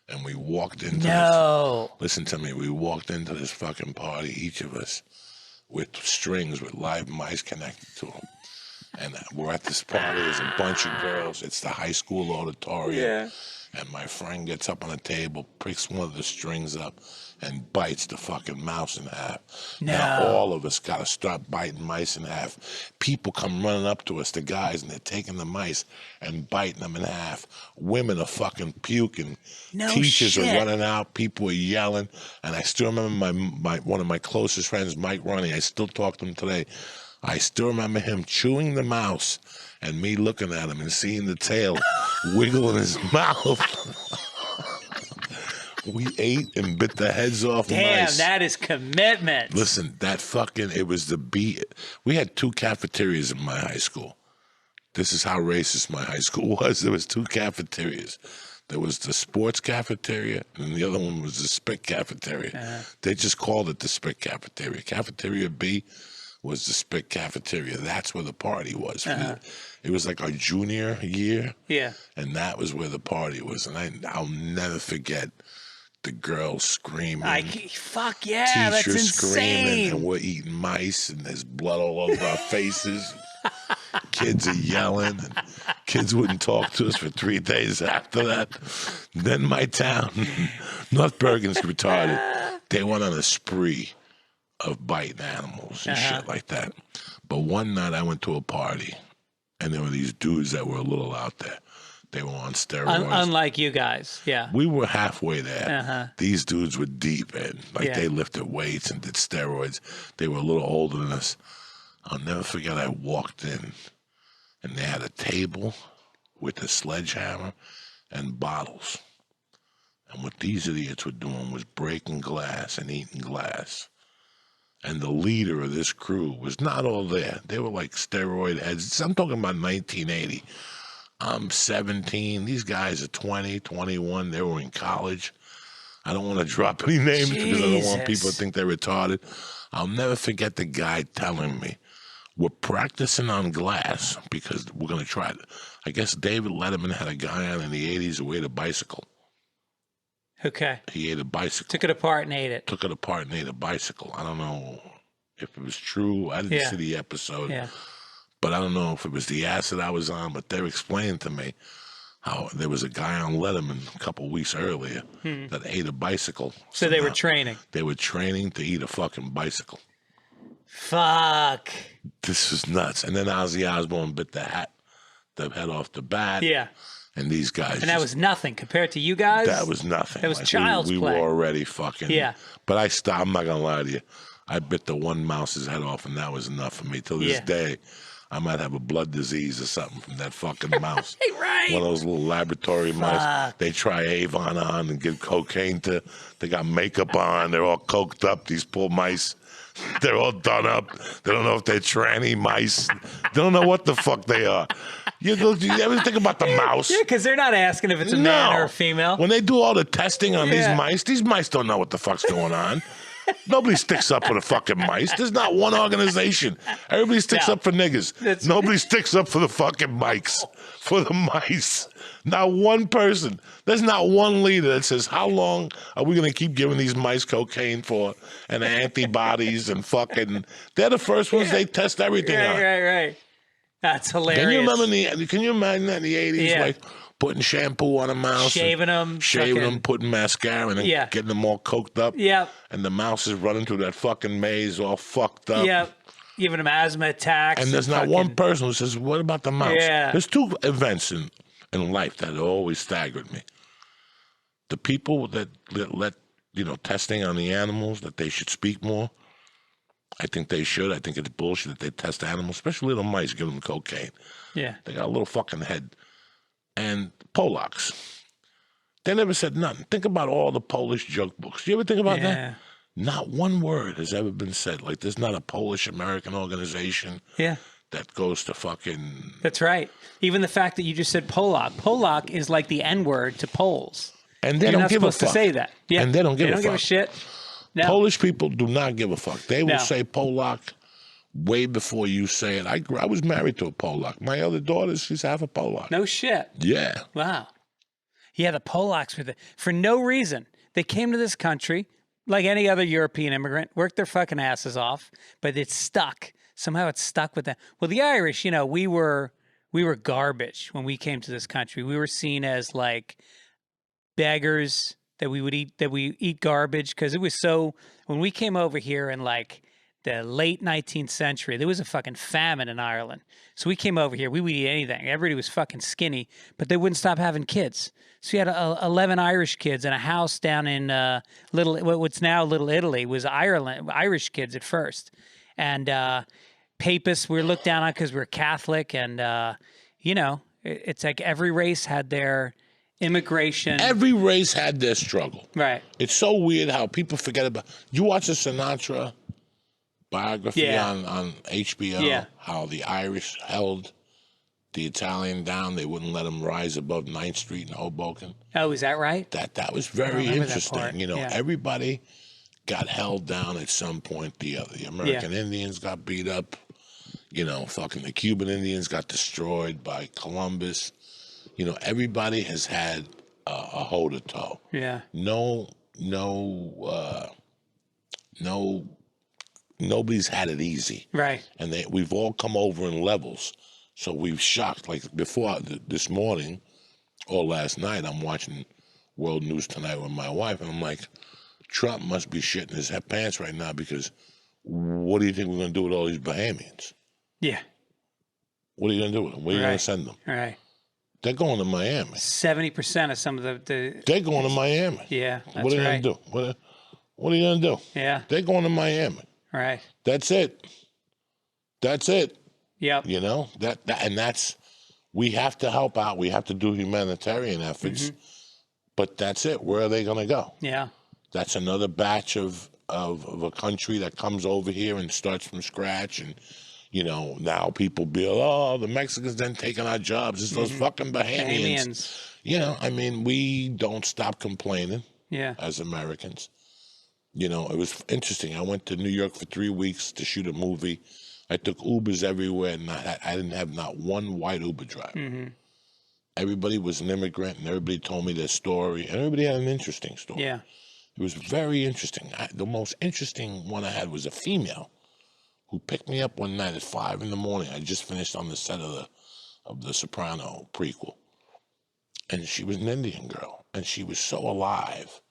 And we walked into listen to me, we walked into this fucking party, each of us, with strings with live mice connected to them. And we're at this party. There's a bunch of girls. It's the high school auditorium. Yeah. And my friend gets up on the table, picks one of the strings up, and bites the fucking mouse in half. No. Now all of us got to start biting mice in half. People come running up to us, the guys, and they're taking the mice and biting them in half. Women are fucking puking. No Teachers shit. are running out. People are yelling. And I still remember one of my closest friends, Mike Ronnie. I still talk to him today. I still remember him chewing the mouse and me looking at him and seeing the tail wiggle in his mouth. We ate and bit the heads off Damn, mice. that is commitment. Listen, it was the beat. We had 2 cafeterias in my high school. This is how racist my high school was. There was 2 cafeterias. There was the sports cafeteria, and the other one was the spit cafeteria. They just called it the spit cafeteria. Cafeteria B was the spit cafeteria. That's where the party was. It was like our junior year. Yeah. And that was where the party was. And I'll never forget the girls screaming. Fuck yeah, that's Teachers insane. screaming, and we're eating mice, and there's blood all over our faces. Kids are yelling, and kids wouldn't talk to us for 3 days after that. Then my town, North Bergen's retarded. They went on a spree of biting animals and shit like that. But one night I went to a party, and there were these dudes that were a little out there. They were on steroids. Unlike you guys, yeah. We were halfway there. These dudes were deep in. They lifted weights and did steroids. They were a little older than us. I'll never forget I walked in, and they had a table with a sledgehammer and bottles. And what these idiots were doing was breaking glass and eating glass. And the leader of this crew was not all there. They were like steroid heads. I'm talking about 1980. I'm 17. These guys are 20, 21. They were in college. I don't want to drop any names because I don't want people to think they're retarded. I'll never forget the guy telling me, we're practicing on glass because we're going to try it. I guess David Letterman had a guy on in the 80s who ate a bicycle. Okay. He ate a bicycle. Took it apart and ate it. Took it apart and ate a bicycle. I don't know if it was true. I didn't see the episode. Yeah. But I don't know if it was the acid I was on, but they're explaining to me how there was a guy on Letterman a couple of weeks earlier that ate a bicycle. So they were training. They were training to eat a fucking bicycle. Fuck. This was nuts. And then Ozzy Osbourne bit the head off the bat. Yeah. And these guys. And that was nothing compared to you guys? That was nothing. That was child's play. We were already fucking. Yeah. But I stopped. I'm not going to lie to you. I bit the one mouse's head off, and that was enough for me. Till this day, I might have a blood disease or something from that fucking mouse. Right. One of those little laboratory mice. They try Avon on and give cocaine to. They got makeup on. They're all coked up, these poor mice. They're all done up. They don't know if they're tranny mice. They don't know what the fuck they are. You ever think about the mouse? Yeah, because they're not asking if it's a man or a female. When they do all the testing on these mice don't know what the fuck's going on. Nobody sticks up for the fucking mice. There's not one organization. Everybody sticks up for niggas. Nobody sticks up for the fucking mics, for the mice. Not one person. There's not one leader that says, how long are we going to keep giving these mice cocaine for and antibodies and fucking... They're the first ones they test everything on. Right. That's hilarious. Can you imagine that in the 80s? Yeah. Like putting shampoo on a mouse. Shaving them, putting mascara and getting them all coked up. Yep. And the mouse is running through that fucking maze all fucked up. Yep. Giving them asthma attacks. And there's not one person who says, what about the mouse? Yeah. There's 2 events in life that always staggered me. The people that let, testing on the animals, that they should speak more. I think they should. I think it's bullshit that they test animals, especially little mice, give them cocaine. Yeah. They got a little fucking head. And Polacks. They never said nothing. Think about all the Polish joke books. You ever think about that? Not one word has ever been said. Like, there's not a Polish-American organization that goes to fucking... That's right. Even the fact that you just said Polak. Polak is like the N-word to Poles. And they don't give a fuck. You're not supposed to say that. Yeah. And they don't give a fuck. They don't give a shit. No. Polish people do not give a fuck. They will say Polak way before you say it. I was married to a Polak. My other daughter, she's half a Polak. No shit. Yeah. Wow. Yeah, the Polacks were for no reason. They came to this country like any other European immigrant, worked their fucking asses off, but it's stuck. somehow it stuck with them. Well, the Irish, you know, we were garbage when we came to this country. We were seen as like beggars, that we eat garbage, because it was so, when we came over here in like the late 19th century, there was a fucking famine in Ireland. So we came over here, we would eat anything. Everybody was fucking skinny, but they wouldn't stop having kids. So you had 11 Irish kids in a house down in what's now Little Italy, was Irish kids at first. And papists we were looked down on because we were Catholic. And, you know, it's like every race had their immigration. Every race had their struggle. Right. It's so weird how people forget about. You watch the Sinatra biography on HBO? Yeah. How the Irish held the Italian down. They wouldn't let him rise above 9th Street in Hoboken. Oh, is that right? That was very interesting. That part. You know, everybody got held down at some point. The American Indians got beat up. You know, fucking the Cuban Indians got destroyed by Columbus. You know, everybody has had a hoe to toe. Yeah. Nobody's had it easy. Right. And we've all come over in levels. So we've shocked. Like before this morning or last night, I'm watching World News Tonight with my wife, and I'm like, Trump must be shitting his pants right now, because what do you think we're going to do with all these Bahamians? Yeah. What are you going to do with them? Where are you going to send them? Right. They're going to Miami. 70% of some of the They're going to Miami. Yeah, that's what are you going to do? What are you going to do? Yeah. They're going to Miami. Right. That's it. That's it. Yep. You know, that's, we have to help out. We have to do humanitarian efforts, but that's it. Where are they going to go? Yeah. That's another batch of a country that comes over here and starts from scratch. And, you know, now people be, oh, the Mexicans then taking our jobs. It's those fucking Bahamians. You know, I mean, we don't stop complaining as Americans. You know, it was interesting. I went to New York for 3 weeks to shoot a movie. I took Ubers everywhere, and I didn't have not one white Uber driver. Everybody was an immigrant, and everybody told me their story, and everybody had an interesting story. Yeah. It was very interesting. The most interesting one I had was a female who picked me up one night at 5 in the morning. I just finished on the set of the Soprano prequel, and she was an Indian girl, and she was so alive.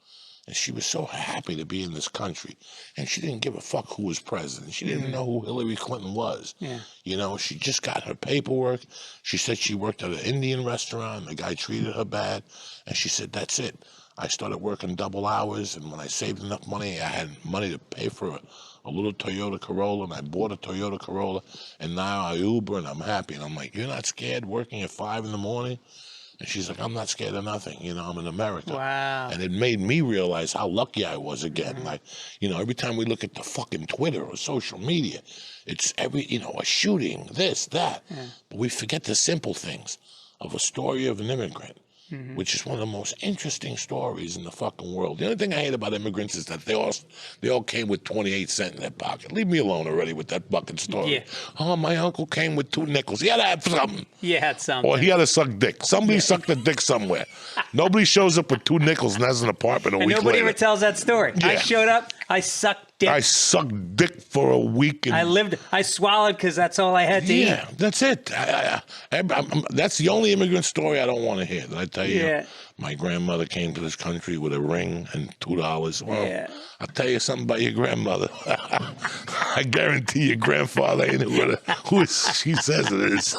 And she was so happy to be in this country. And she didn't give a fuck who was president. She didn't know who Hillary Clinton was. Yeah. You know, she just got her paperwork. She said she worked at an Indian restaurant. The guy treated her bad. And she said, that's it. I started working double hours. And when I saved enough money, I had money to pay for a little Toyota Corolla. And I bought a Toyota Corolla. And now I Uber and I'm happy. And I'm like, you're not scared working at 5 in the morning? And she's like, I'm not scared of nothing. You know, I'm in America. Wow. And it made me realize how lucky I was again. Like, you know, every time we look at the fucking Twitter or social media, it's a shooting, this, that. But we forget the simple things of a story of an immigrant, which is one of the most interesting stories in the fucking world. The only thing I hate about immigrants is that they all came with 28 cents in their pocket. Leave me alone already with that fucking story. Yeah. Oh, my uncle came with 2 nickels. He had to have something. He had something. Or he had to suck dick. Somebody sucked a dick somewhere. Nobody shows up with 2 nickels and has an apartment a week later. Nobody ever tells that story. Yeah. I showed up, I sucked dick. I sucked dick for a week. And I swallowed because that's all I had to eat. Yeah, that's it. That's the only immigrant story I don't want to hear. Did I tell you? My grandmother came to this country with a ring and $2. Well, I'll tell you something about your grandmother. I guarantee your grandfather ain't who she says it is.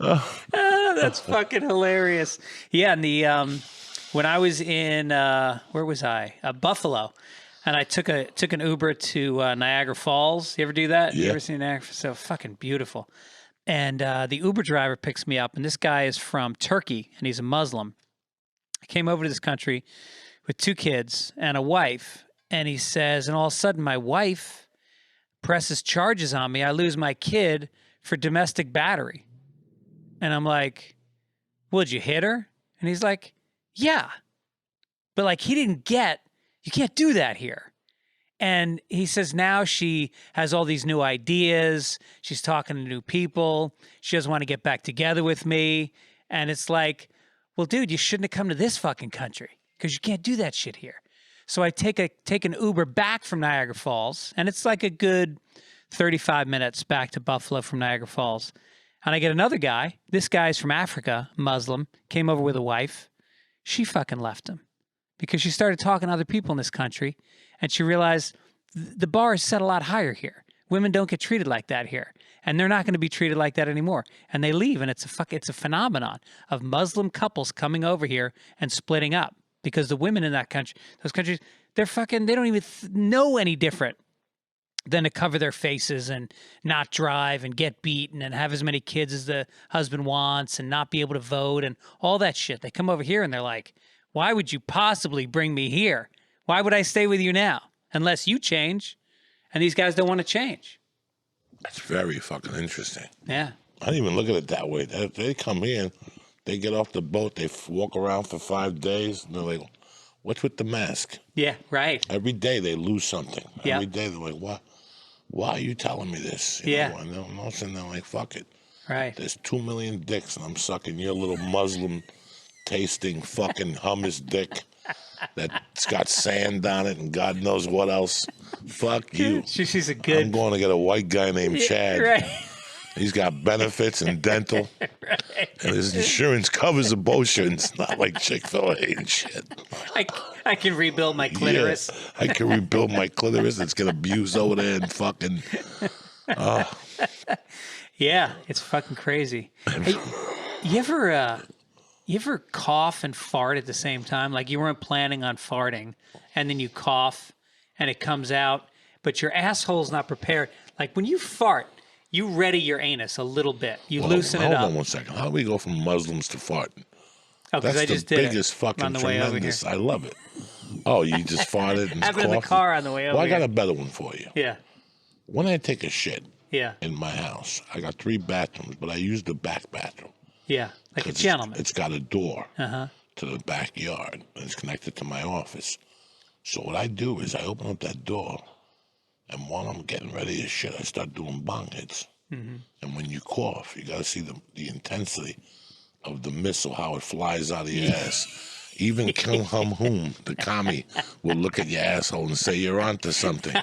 That's fucking hilarious. Yeah, and the when I was in where was I? Buffalo, and I took an Uber to Niagara Falls. You ever do that? Yeah. You ever seen Niagara? So fucking beautiful. And the Uber driver picks me up, and this guy is from Turkey, and he's a Muslim. I came over to this country with 2 kids and a wife, and he says, and all of a sudden my wife presses charges on me. I lose my kid for domestic battery. And I'm like, well, did you hit her? And he's like, yeah. But like, he didn't get, you can't do that here. And he says now she has all these new ideas. She's talking to new people. She doesn't want to get back together with me. And it's like, well, dude, you shouldn't have come to this fucking country because you can't do that shit here. So I take an Uber back from Niagara Falls, and it's like a good 35 minutes back to Buffalo from Niagara Falls. And I get another guy. This guy's from Africa, Muslim, came over with a wife. She fucking left him because she started talking to other people in this country, and she realized the bar is set a lot higher here. Women don't get treated like that here, and they're not going to be treated like that anymore. And they leave, and it's a phenomenon of Muslim couples coming over here and splitting up because the women in those countries, they don't even know any different than to cover their faces and not drive and get beaten and have as many kids as the husband wants and not be able to vote and all that shit. They come over here and they're like, why would you possibly bring me here? Why would I stay with you now? Unless you change. And these guys don't want to change. That's very fucking interesting. Yeah. I didn't even look at it that way. They come in, they get off the boat, they walk around for 5 days, and they're like, what's with the mask? Yeah, right. Every day they lose something. Yeah. Every day they're like, what? Why are you telling me this? You Yeah. know, and all of a sudden they're like, fuck it. Right. There's 2 million dicks, and I'm sucking your little Muslim tasting fucking hummus dick that's got sand on it and God knows what else. Fuck you. She's a good. I'm going to get a white guy named Chad. Right. He's got benefits and dental. Right. And his insurance covers the bullshit. It's not like Chick-fil-A and shit. I can rebuild my clitoris. Yeah, I can rebuild my clitoris. It's get abused over there and fucking. Yeah, it's fucking crazy. Hey, you ever cough and fart at the same time? Like you weren't planning on farting, and then you cough, and it comes out, but your asshole's not prepared. Like when you fart, you ready your anus a little bit. You loosen it up. Hold on 1 second. How do we go from Muslims to farting? Oh, because That's I just the did biggest it fucking on the way over here. tremendous. I love it. Oh, you just farted and Happened in the coughed? car on the way over Well, I got here. a better one for you. Yeah, When I take a shit yeah, in my house, I got 3 bathrooms, but I use the back bathroom. yeah. Like a 'Cause gentleman. It's got a door Uh-huh. to the backyard, and it's connected to my office. So what I do is I open up that door, and while I'm getting ready to shit, I start doing bong hits. Mm-hmm. And when you cough, you got to see the intensity of the missile, how it flies out of your ass. Even Kim Hum, the commie, will look at your asshole and say, you're onto something.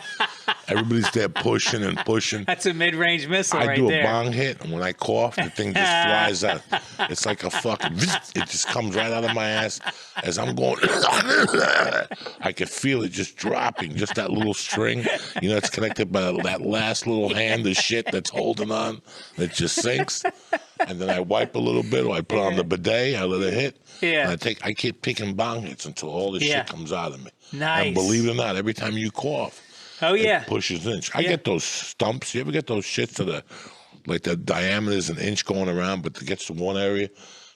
Everybody's there pushing and pushing. That's a mid-range missile I right do a there. bong hit, and when I cough, the thing just flies out. It's like a fucking, it just comes right out of my ass as I'm going. I could feel it just dropping, just that little string. You know, it's connected by that last little hand of shit that's holding on. It just sinks. And then I wipe a little bit, or I put on the bidet, I let it hit. Yeah. And I keep picking bong hits until all this Yeah. shit comes out of me. Nice. And believe it or not, every time you cough, Oh yeah. it pushes an inch. I get those stumps. You ever get those shits like the diameter is an inch going around, but it gets to one area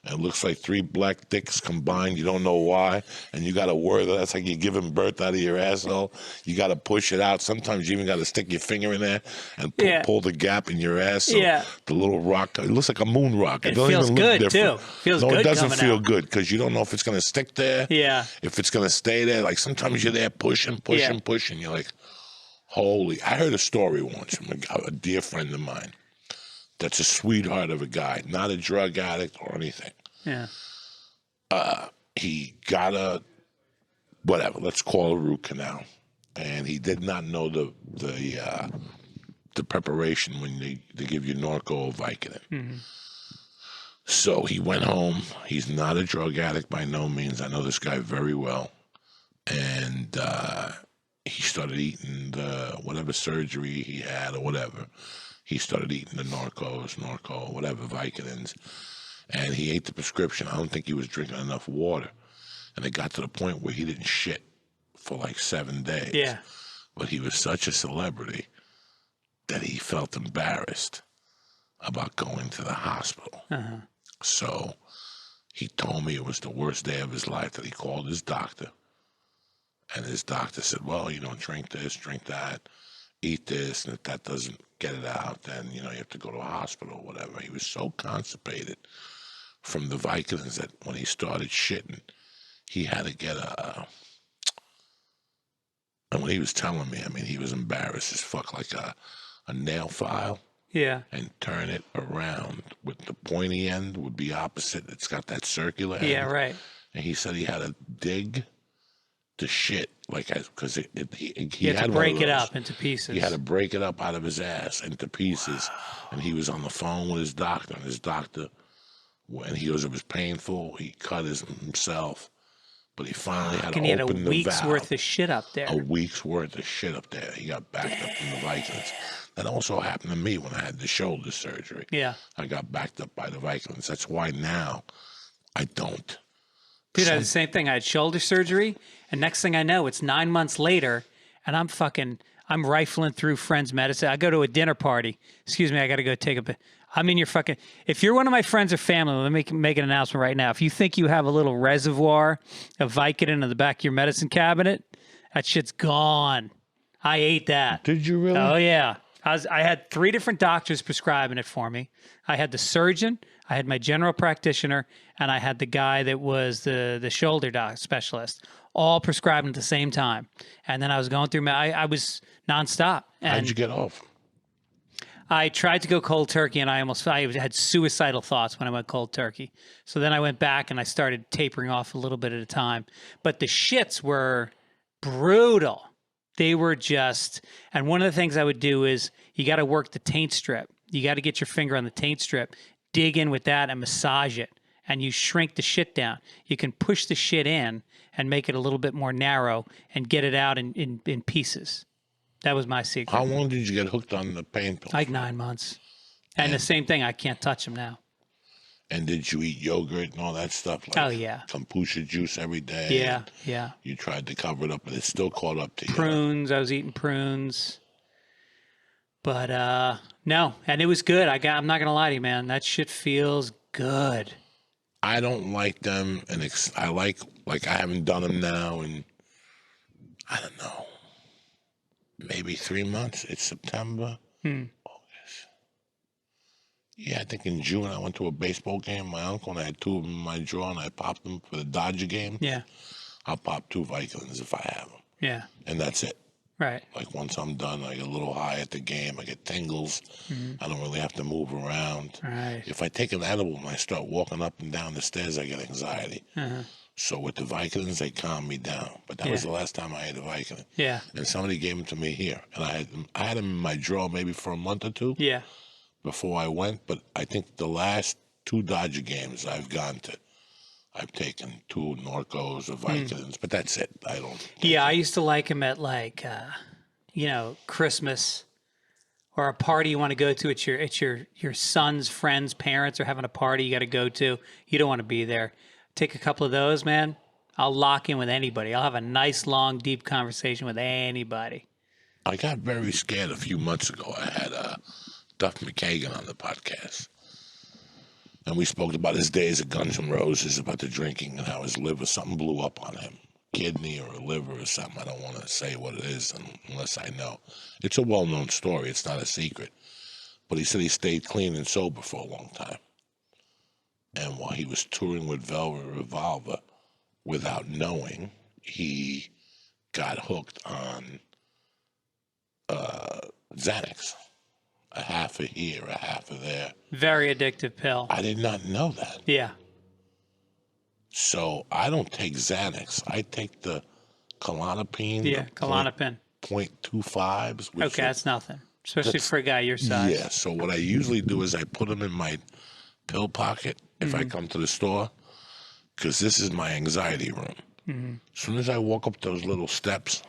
and it looks like 3 black dicks combined. You don't know why, and you got to worry that that's like you're giving birth out of your asshole. You got to push it out. Sometimes you even got to stick your finger in there and pull the gap in your ass. So the little rock, it looks like a moon rock. It don't feels even look good different. too. Feels no, good. it doesn't coming feel out. good because you don't know if it's gonna stick there. Yeah. If it's gonna stay there. Like sometimes you're there pushing. You're like, holy. I heard a story once from a dear friend of mine that's a sweetheart of a guy, not a drug addict or anything. Yeah. He got whatever, let's call a root canal. And he did not know the preparation when they give you Norco or Vicodin. Mm-hmm. So he went home. He's not a drug addict by no means. I know this guy very well. And he started eating whatever surgery he had or whatever. He started eating the Norco, whatever, Vicodins. And he ate the prescription. I don't think he was drinking enough water. And it got to the point where he didn't shit for like 7 days. Yeah. But he was such a celebrity that he felt embarrassed about going to the hospital. Uh-huh. So he told me it was the worst day of his life that he called his doctor. And his doctor said, well, drink this, drink that, eat this, and if that doesn't get it out, then, you have to go to a hospital or whatever. He was so constipated from the Vicodins that when he started shitting, he had to get and when he was telling me, I mean, he was embarrassed as fuck, like a nail file. Yeah. And turn it around with the pointy end would be opposite. It's got that circular end. Yeah, right. And he said he had to dig the shit, like, because he You had had to one of break it those. up into pieces. He had to break it up out of his ass into pieces, and he was on the phone with his doctor, and his doctor, when he goes, it was painful. He cut himself, but he finally had to open the valve. And he had a week's worth of shit up there. A week's worth of shit up there. He got backed up from the Vikings. That also happened to me when I had the shoulder surgery. Yeah. I got backed up by the Vikings. That's why now I don't. Dude, I had the same thing. I had shoulder surgery, and next thing I know, it's 9 months later, and I'm rifling through friends' medicine. I go to a dinner party. Excuse me, I got to go take a bit. I'm in your fucking. If you're one of my friends or family, let me make an announcement right now. If you think you have a little reservoir of Vicodin in the back of your medicine cabinet, that shit's gone. I ate that. Did you really? Oh yeah. I had 3 different doctors prescribing it for me. I had the surgeon, I had my general practitioner, and I had the guy that was the shoulder doc specialist, all prescribing at the same time. And then I was going through I was nonstop. And how'd you get off? I tried to go cold turkey, and I had suicidal thoughts when I went cold turkey. So then I went back and I started tapering off a little bit at a time. But the shits were brutal. They were just, and one of the things I would do is you got to work the taint strip. You got to get your finger on the taint strip, dig in with that and massage it. And you shrink the shit down. You can push the shit in and make it a little bit more narrow and get it out in pieces. That was my secret. How long did you get hooked on the pain pills? Like 9 months. And the same thing, I can't touch them now. And did you eat yogurt and all that stuff? Like Oh, yeah. kombucha juice every day? Yeah, yeah. You tried to cover it up, but it still caught up to you. Prunes, I was eating prunes. But no, and it was good. I'm not going to lie to you, man. That shit feels good. I don't like them, and I like I haven't done them now in, I don't know, maybe 3 months. It's September, August. Yeah, I think in June I went to a baseball game. My uncle, and I had 2 of them in my drawer, and I popped them for the Dodger game. Yeah. I'll pop 2 Vikings if I have them. Yeah. And that's it. Right. Like once I'm done, I get a little high at the game. I get tingles. I don't really have to move around. Right. If I take an edible and I start walking up and down the stairs, I get anxiety. So with the Vicodins, they calm me down. But that was the last time I ate a Vicodin. Yeah. And somebody gave them to me here, and I had them in my drawer maybe for a month or 2. Yeah. Before I went. But I think the last 2 Dodger games I've taken 2 Norcos or Vicodins, but that's it. I don't. Yeah, I used to like them at Christmas or a party you want to go to. It's your son's friends' parents are having a party you got to go to. You don't want to be there. Take a couple of those, man. I'll lock in with anybody. I'll have a nice, long, deep conversation with anybody. I got very scared a few months ago. I had Duff McKagan on the podcast. And we spoke about his days at Guns N' Roses, about the drinking and how his liver, something blew up on him. Kidney or a liver or something. I don't want to say what it is unless I know. It's a well-known story. It's not a secret. But he said he stayed clean and sober for a long time. And while he was touring with Velvet Revolver, without knowing, he got hooked on Xanax. A half a here, a half a there. Very addictive pill. I did not know that. Yeah. So I don't take Xanax. I take the Klonopin. Yeah, Klonopin. 0.25s. Okay, that's nothing. Especially for a guy your size. Yeah, so what I usually do is I put them in my pill pocket if I come to the store, because this is my anxiety room. As soon as I walk up those little steps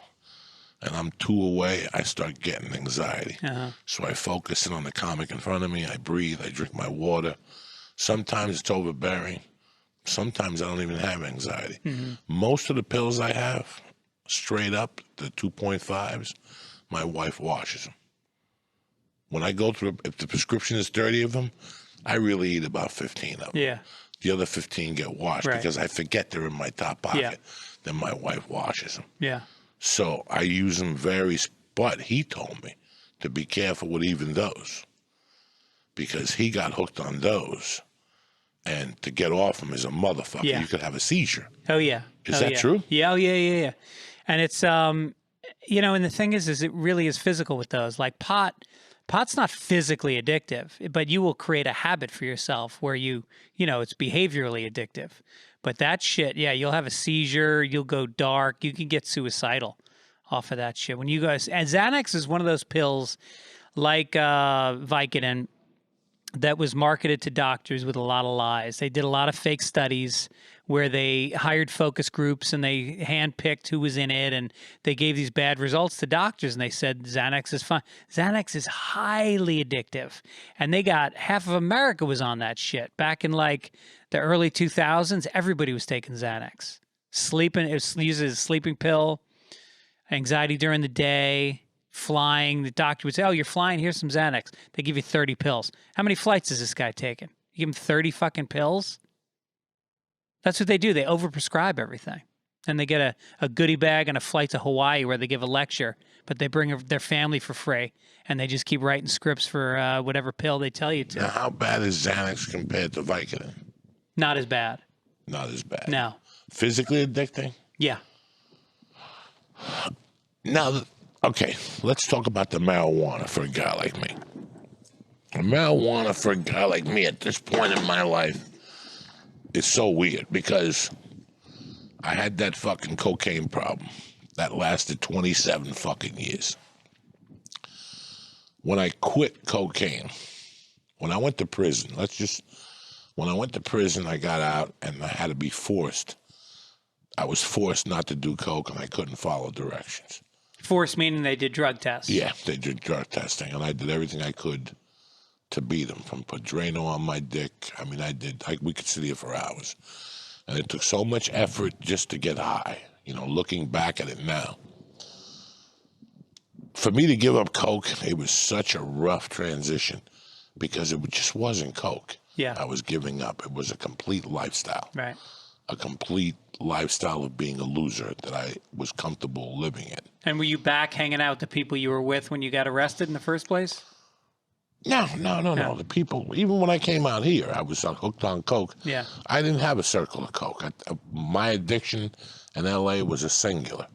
and I'm 2 away, I start getting anxiety. So I focus in on the comic in front of me. I breathe. I drink my water. Sometimes it's overbearing. Sometimes I don't even have anxiety. Most of the pills I have, straight up, the 2.5s, my wife washes them. When I go through, if the prescription is 30 of them, I really eat about 15 of them. Yeah. The other 15 get washed because I forget they're in my top pocket. Yeah. Then my wife washes them. Yeah. So I use them but he told me to be careful with even those, because he got hooked on those, and to get off them is a motherfucker. Yeah. You could have a seizure. Oh yeah. Is that true? Yeah. Oh yeah. And it's and the thing is it really is physical with those. Like pot pot's not physically addictive, but you will create a habit for yourself where it's behaviorally addictive. But that shit, yeah, you'll have a seizure, you'll go dark, you can get suicidal off of that shit. When you guys, and Xanax is one of those pills like Vicodin that was marketed to doctors with a lot of lies. They did a lot of fake studies where they hired focus groups and they handpicked who was in it, and they gave these bad results to doctors, and they said Xanax is fine. Xanax is highly addictive, and they got half of America was on that shit. Back in like the early 2000s, everybody was taking Xanax. Sleeping, it was used as a sleeping pill, anxiety during the day, flying. The doctor would say, oh, you're flying, here's some Xanax. They give you 30 pills. How many flights is this guy taking? You give him 30 fucking pills? That's what they do. They overprescribe everything. And they get a goodie bag and a flight to Hawaii where they give a lecture, but they bring their family for free, and they just keep writing scripts for whatever pill they tell you to. Now, how bad is Xanax compared to Vicodin? Not as bad. Not as bad. No. Physically addicting? Yeah. Now, okay, let's talk about the marijuana for a guy like me. Marijuana for a guy like me at this point in my life is so weird because I had that fucking cocaine problem that lasted 27 fucking years. When I quit cocaine, when I went to prison, when I went to prison, I got out and I had to be forced. I was forced not to do coke and I couldn't follow directions. Forced meaning they did drug tests? Yeah, they did drug testing, and I did everything I could to beat them, from put Drano on my dick. I mean, we could sit here for hours. And it took so much effort just to get high, looking back at it now. For me to give up coke, it was such a rough transition because it just wasn't coke. Yeah. I was giving up. It was a complete lifestyle. Right. A complete lifestyle of being a loser that I was comfortable living in. And were you back hanging out with the people you were with when you got arrested in the first place? No. The people, even when I came out here, I was hooked on coke. Yeah. I didn't have a circle of coke. My addiction in L.A. was a singular.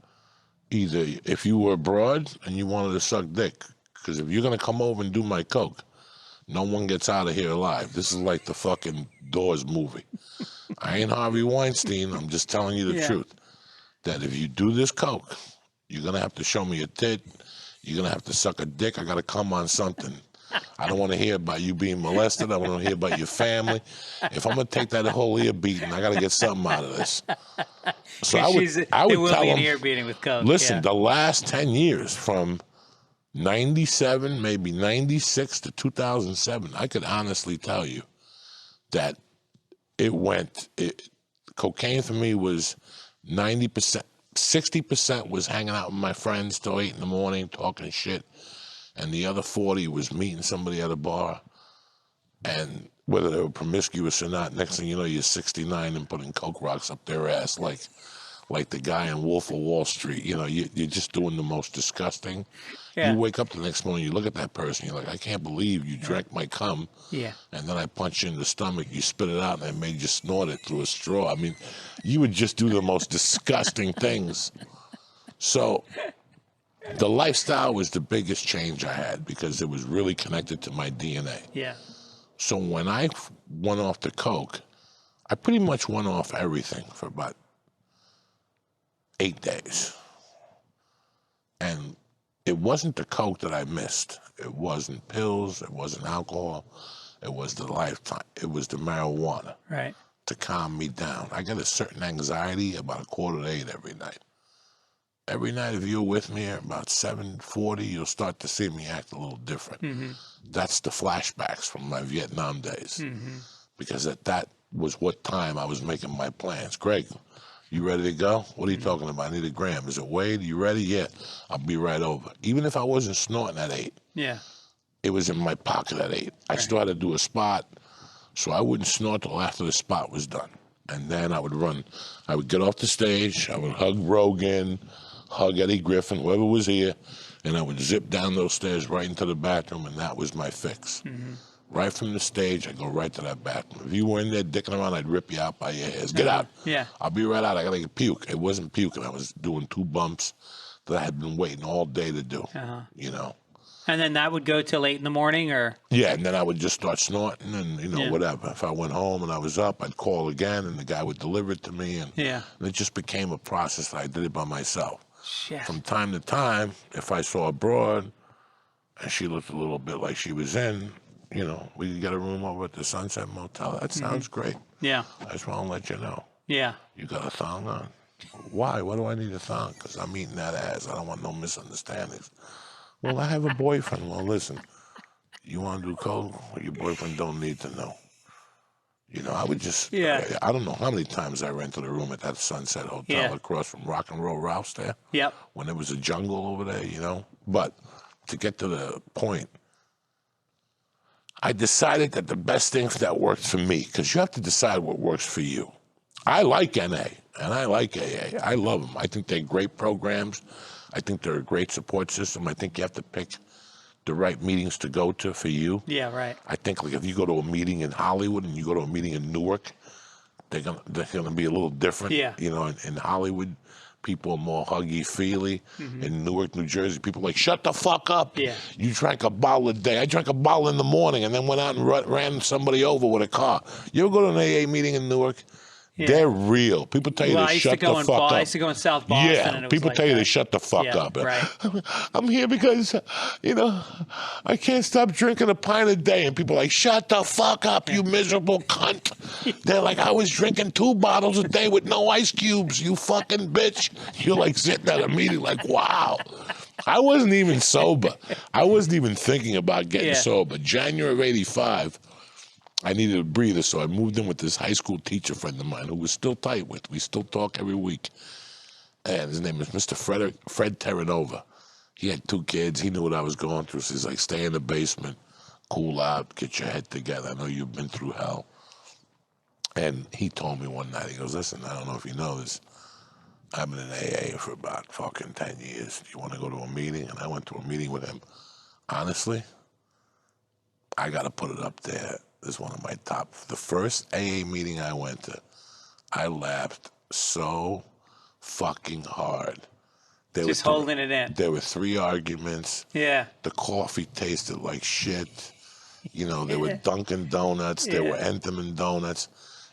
Either if you were abroad and you wanted to suck dick, because if you're going to come over and do my coke, no one gets out of here alive. This is like the fucking Doors movie. I ain't Harvey Weinstein. I'm just telling you the truth. That if you do this coke, you're going to have to show me a tit. You're going to have to suck a dick. I got to come on something. I don't want to hear about you being molested. I want to hear about your family. If I'm going to take that whole ear beating, I got to get something out of this. So I would tell be an them, ear beating with coke. listen, the last 10 years from 97, maybe 96 to 2007, I could honestly tell you that cocaine for me was 90%, 60% was hanging out with my friends till 8 in the morning, talking shit. And the other 40 was meeting somebody at a bar. And whether they were promiscuous or not, next thing you know, you're 69 and putting coke rocks up their ass like the guy in Wolf of Wall Street. You're just doing the most disgusting. Yeah. You wake up the next morning, you look at that person, you're like, I can't believe you drank my cum. Yeah. And then I punch you in the stomach, you spit it out, and I made you snort it through a straw. I mean, you would just do the most disgusting things. So the lifestyle was the biggest change I had because it was really connected to my DNA. Yeah. So when I went off the coke, I pretty much went off everything for about 8 days. And it wasn't the coke that I missed. It wasn't pills. It wasn't alcohol. It was the lifetime. It was the marijuana. Right. To calm me down. I get a certain anxiety about 7:45 every night. Every night, if you're with me at about 7:40, you'll start to see me act a little different. Mm-hmm. That's the flashbacks from my Vietnam days. Mm-hmm. Because at that was what time I was making my plans. Greg, you ready to go? What are you talking about? I need a gram. Is it Wade? You ready? Yeah. I'll be right over. Even if I wasn't snorting at 8, yeah, it was in my pocket at 8. I still had to do a spot, so I wouldn't snort till after the spot was done. And then I would run. I would get off the stage. I would hug Rogan, hug Eddie Griffin, whoever was here, and I would zip down those stairs right into the bathroom, and that was my fix. Mm-hmm. Right from the stage, I'd go right to that bathroom. If you were in there dicking around, I'd rip you out by your hairs. Get out. Yeah. I'll be right out. I got to get puke. It wasn't puking. I was doing 2 bumps that I had been waiting all day to do, And then that would go till 8 in the morning, or? Yeah, and then I would just start snorting and, Yeah. whatever. If I went home and I was up, I'd call again and the guy would deliver it to me. And it just became a process that I did it by myself. Shit. From time to time, if I saw a broad and she looked a little bit like she was in, we could get a room over at the Sunset Motel. That sounds great. Yeah. I just want to let you know. Yeah. You got a thong on? Why? What do I need a thong? Because I'm eating that ass. I don't want no misunderstandings. Well, I have a boyfriend. Well, listen, you want to do coke? Well, your boyfriend don't need to know. I would just, I don't know how many times I rented a room at that Sunset Hotel across from Rock and Roll Ralph's there. Yep. When there was a jungle over there, But to get to the point, I decided that the best things that worked for me, because you have to decide what works for you. I like NA, and I like AA. I love them. I think they're great programs. I think they're a great support system. I think you have to pick the right meetings to go to for you. Yeah, right. I think like if you go to a meeting in Hollywood and you go to a meeting in Newark, they're gonna be a little different. Yeah. In Hollywood, people are more huggy-feely. In Newark, New Jersey, people are like, shut the fuck up. Yeah. You drank a bottle a day. I drank a bottle in the morning and then went out and ran somebody over with a car. You ever go to an AA meeting in Newark? Yeah. They're real. People tell you to shut the fuck up. I used to go in South Boston. Yeah, and people tell you to shut the fuck up. Right. I'm here because, I can't stop drinking a pint a day. And people are like, shut the fuck up, you miserable cunt. They're like, I was drinking 2 bottles a day with no ice cubes, you fucking bitch. You're like sitting at a meeting like, wow. I wasn't even sober. I wasn't even thinking about getting sober. January of '85. I needed a breather, so I moved in with this high school teacher friend of mine who was still tight with. We still talk every week. And his name is Mr. Fred Terranova. He had 2 kids. He knew what I was going through. So he's like, stay in the basement, cool out, get your head together. I know you've been through hell. And he told me one night, he goes, listen, I don't know if you know this. I've been in AA for about fucking 10 years. Do you want to go to a meeting? And I went to a meeting with him. Honestly, I got to put it up there. Is one of my top. The first AA meeting I went to, I laughed so fucking hard. Just holding it in. There were 3 arguments. Yeah. The coffee tasted like shit. There were Dunkin' Donuts. There were Entenmann Donuts.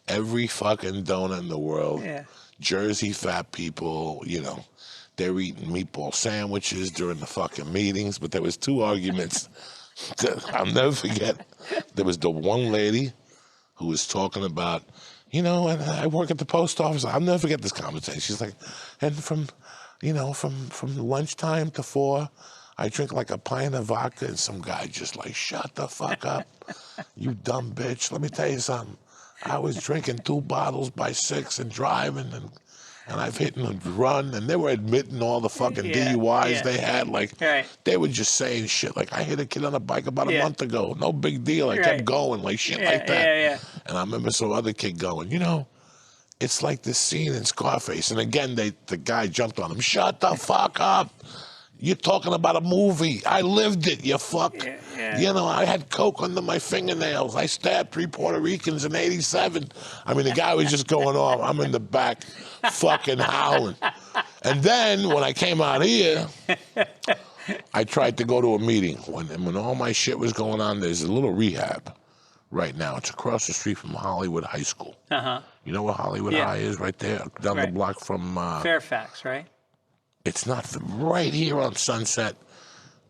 Every fucking donut in the world. Yeah. Jersey fat people, they're eating meatball sandwiches during the fucking meetings. But there was 2 arguments I'll never forget. There was the one lady who was talking about, and I work at the post office. I'll never forget this conversation. She's like, and from lunchtime to 4, I drink like a pint of vodka, and some guy just like, shut the fuck up, you dumb bitch. Let me tell you something. I was drinking 2 bottles by 6 and driving, and I've hit and run, and they were admitting all the fucking DUIs they had. Like, they were just saying shit. Like, I hit a kid on a bike about a month ago. No big deal. I kept going, like shit like that. And I remember some other kid going, it's like this scene in Scarface. And again, the guy jumped on him. Shut the fuck up. You're talking about a movie. I lived it, you fuck. I had coke under my fingernails. I stabbed 3 Puerto Ricans in '87. I mean, the guy was just going off. I'm in the back fucking howling. And then when I came out here, I tried to go to a meeting. When all my shit was going on, there's a little rehab right now. It's across the street from Hollywood High School. You know where Hollywood High is? Right there, down the block from... Fairfax, right? It's not right here on Sunset.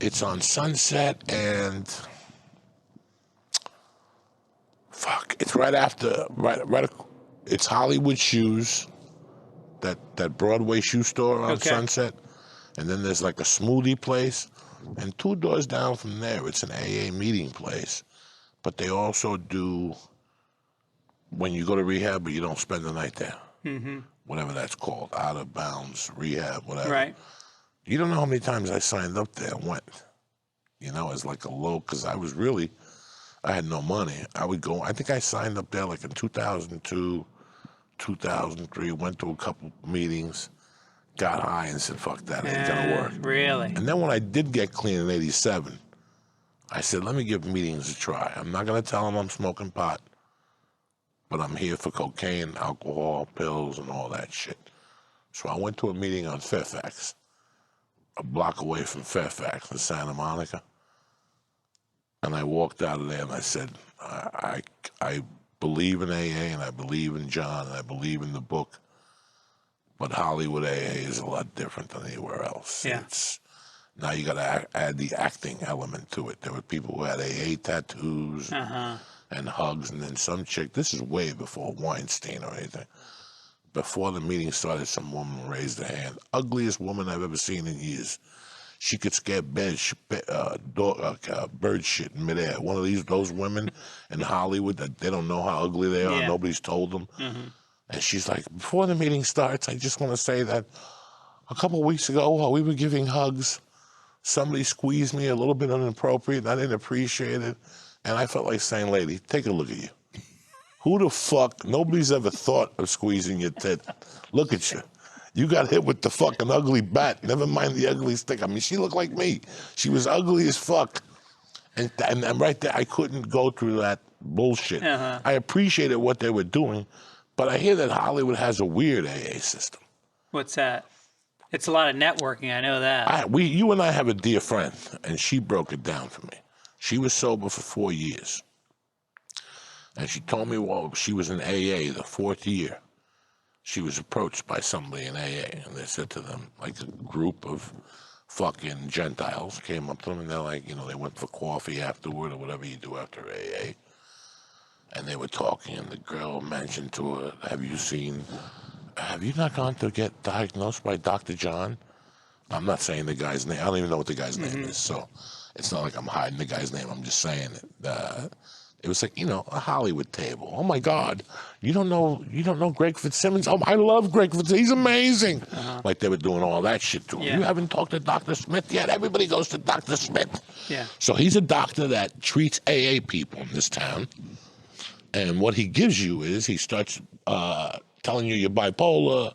It's on Sunset and it's right after it's Hollywood Shoes, that Broadway shoe store on Sunset, and then there's like a smoothie place, and 2 doors down from there it's an AA meeting place, but they also do when you go to rehab, but you don't spend the night there. Whatever that's called, out of bounds, rehab, whatever. Right. You don't know how many times I signed up there and went, as like a low, because I had no money. I would go, I think I signed up there like in 2002, 2003, went to a couple meetings, got high and said, fuck that, ain't gonna work. Really? And then when I did get clean in '87, I said, let me give meetings a try. I'm not gonna tell them I'm smoking pot, but I'm here for cocaine, alcohol, pills, and all that shit. So I went to a meeting on Fairfax, a block away from Fairfax in Santa Monica. And I walked out of there and I said, I believe in AA and I believe in John and I believe in the book, but Hollywood AA is a lot different than anywhere else. Yeah. Now you got to add the acting element to it. There were people who had AA tattoos and hugs, and then some chick. This is way before Weinstein or anything. Before the meeting started, some woman raised her hand. Ugliest woman I've ever seen in years. She could scare bird shit in midair. One of those women in Hollywood that they don't know how ugly they are. Nobody's told them. And she's like, before the meeting starts, I just want to say that a couple of weeks ago while we were giving hugs, somebody squeezed me a little bit inappropriate, and I didn't appreciate it. And I felt like saying, lady, take a look at you. Who the fuck, nobody's ever thought of squeezing your tit. Look at you. You got hit with the fucking ugly bat, never mind the ugly stick. I mean, she looked like me. She was ugly as fuck. And right there, I couldn't go through that bullshit. I appreciated what they were doing, but I hear that Hollywood has a weird AA system. What's that? It's a lot of networking, I know that. You and I have a dear friend, and she broke it down for me. She was sober for 4 years. And she told me while she was in AA, the 4th year, she was approached by somebody in AA, and they said to them, like a group of fucking Gentiles came up to them, and they're like, they went for coffee afterward or whatever you do after AA. And they were talking, and the girl mentioned to her, have you not gone to get diagnosed by Dr. John? I'm not saying the guy's name. I don't even know what the guy's name is, so it's not like I'm hiding the guy's name. I'm just saying it. It was like, a Hollywood table. Oh, my God. You don't know Greg Fitzsimmons? Oh, I love Greg Fitzsimmons. He's amazing. Like they were doing all that shit to him. Yeah. You haven't talked to Dr. Smith yet? Everybody goes to Dr. Smith. Yeah. So he's a doctor that treats AA people in this town. And what he gives you is he starts telling you you're bipolar,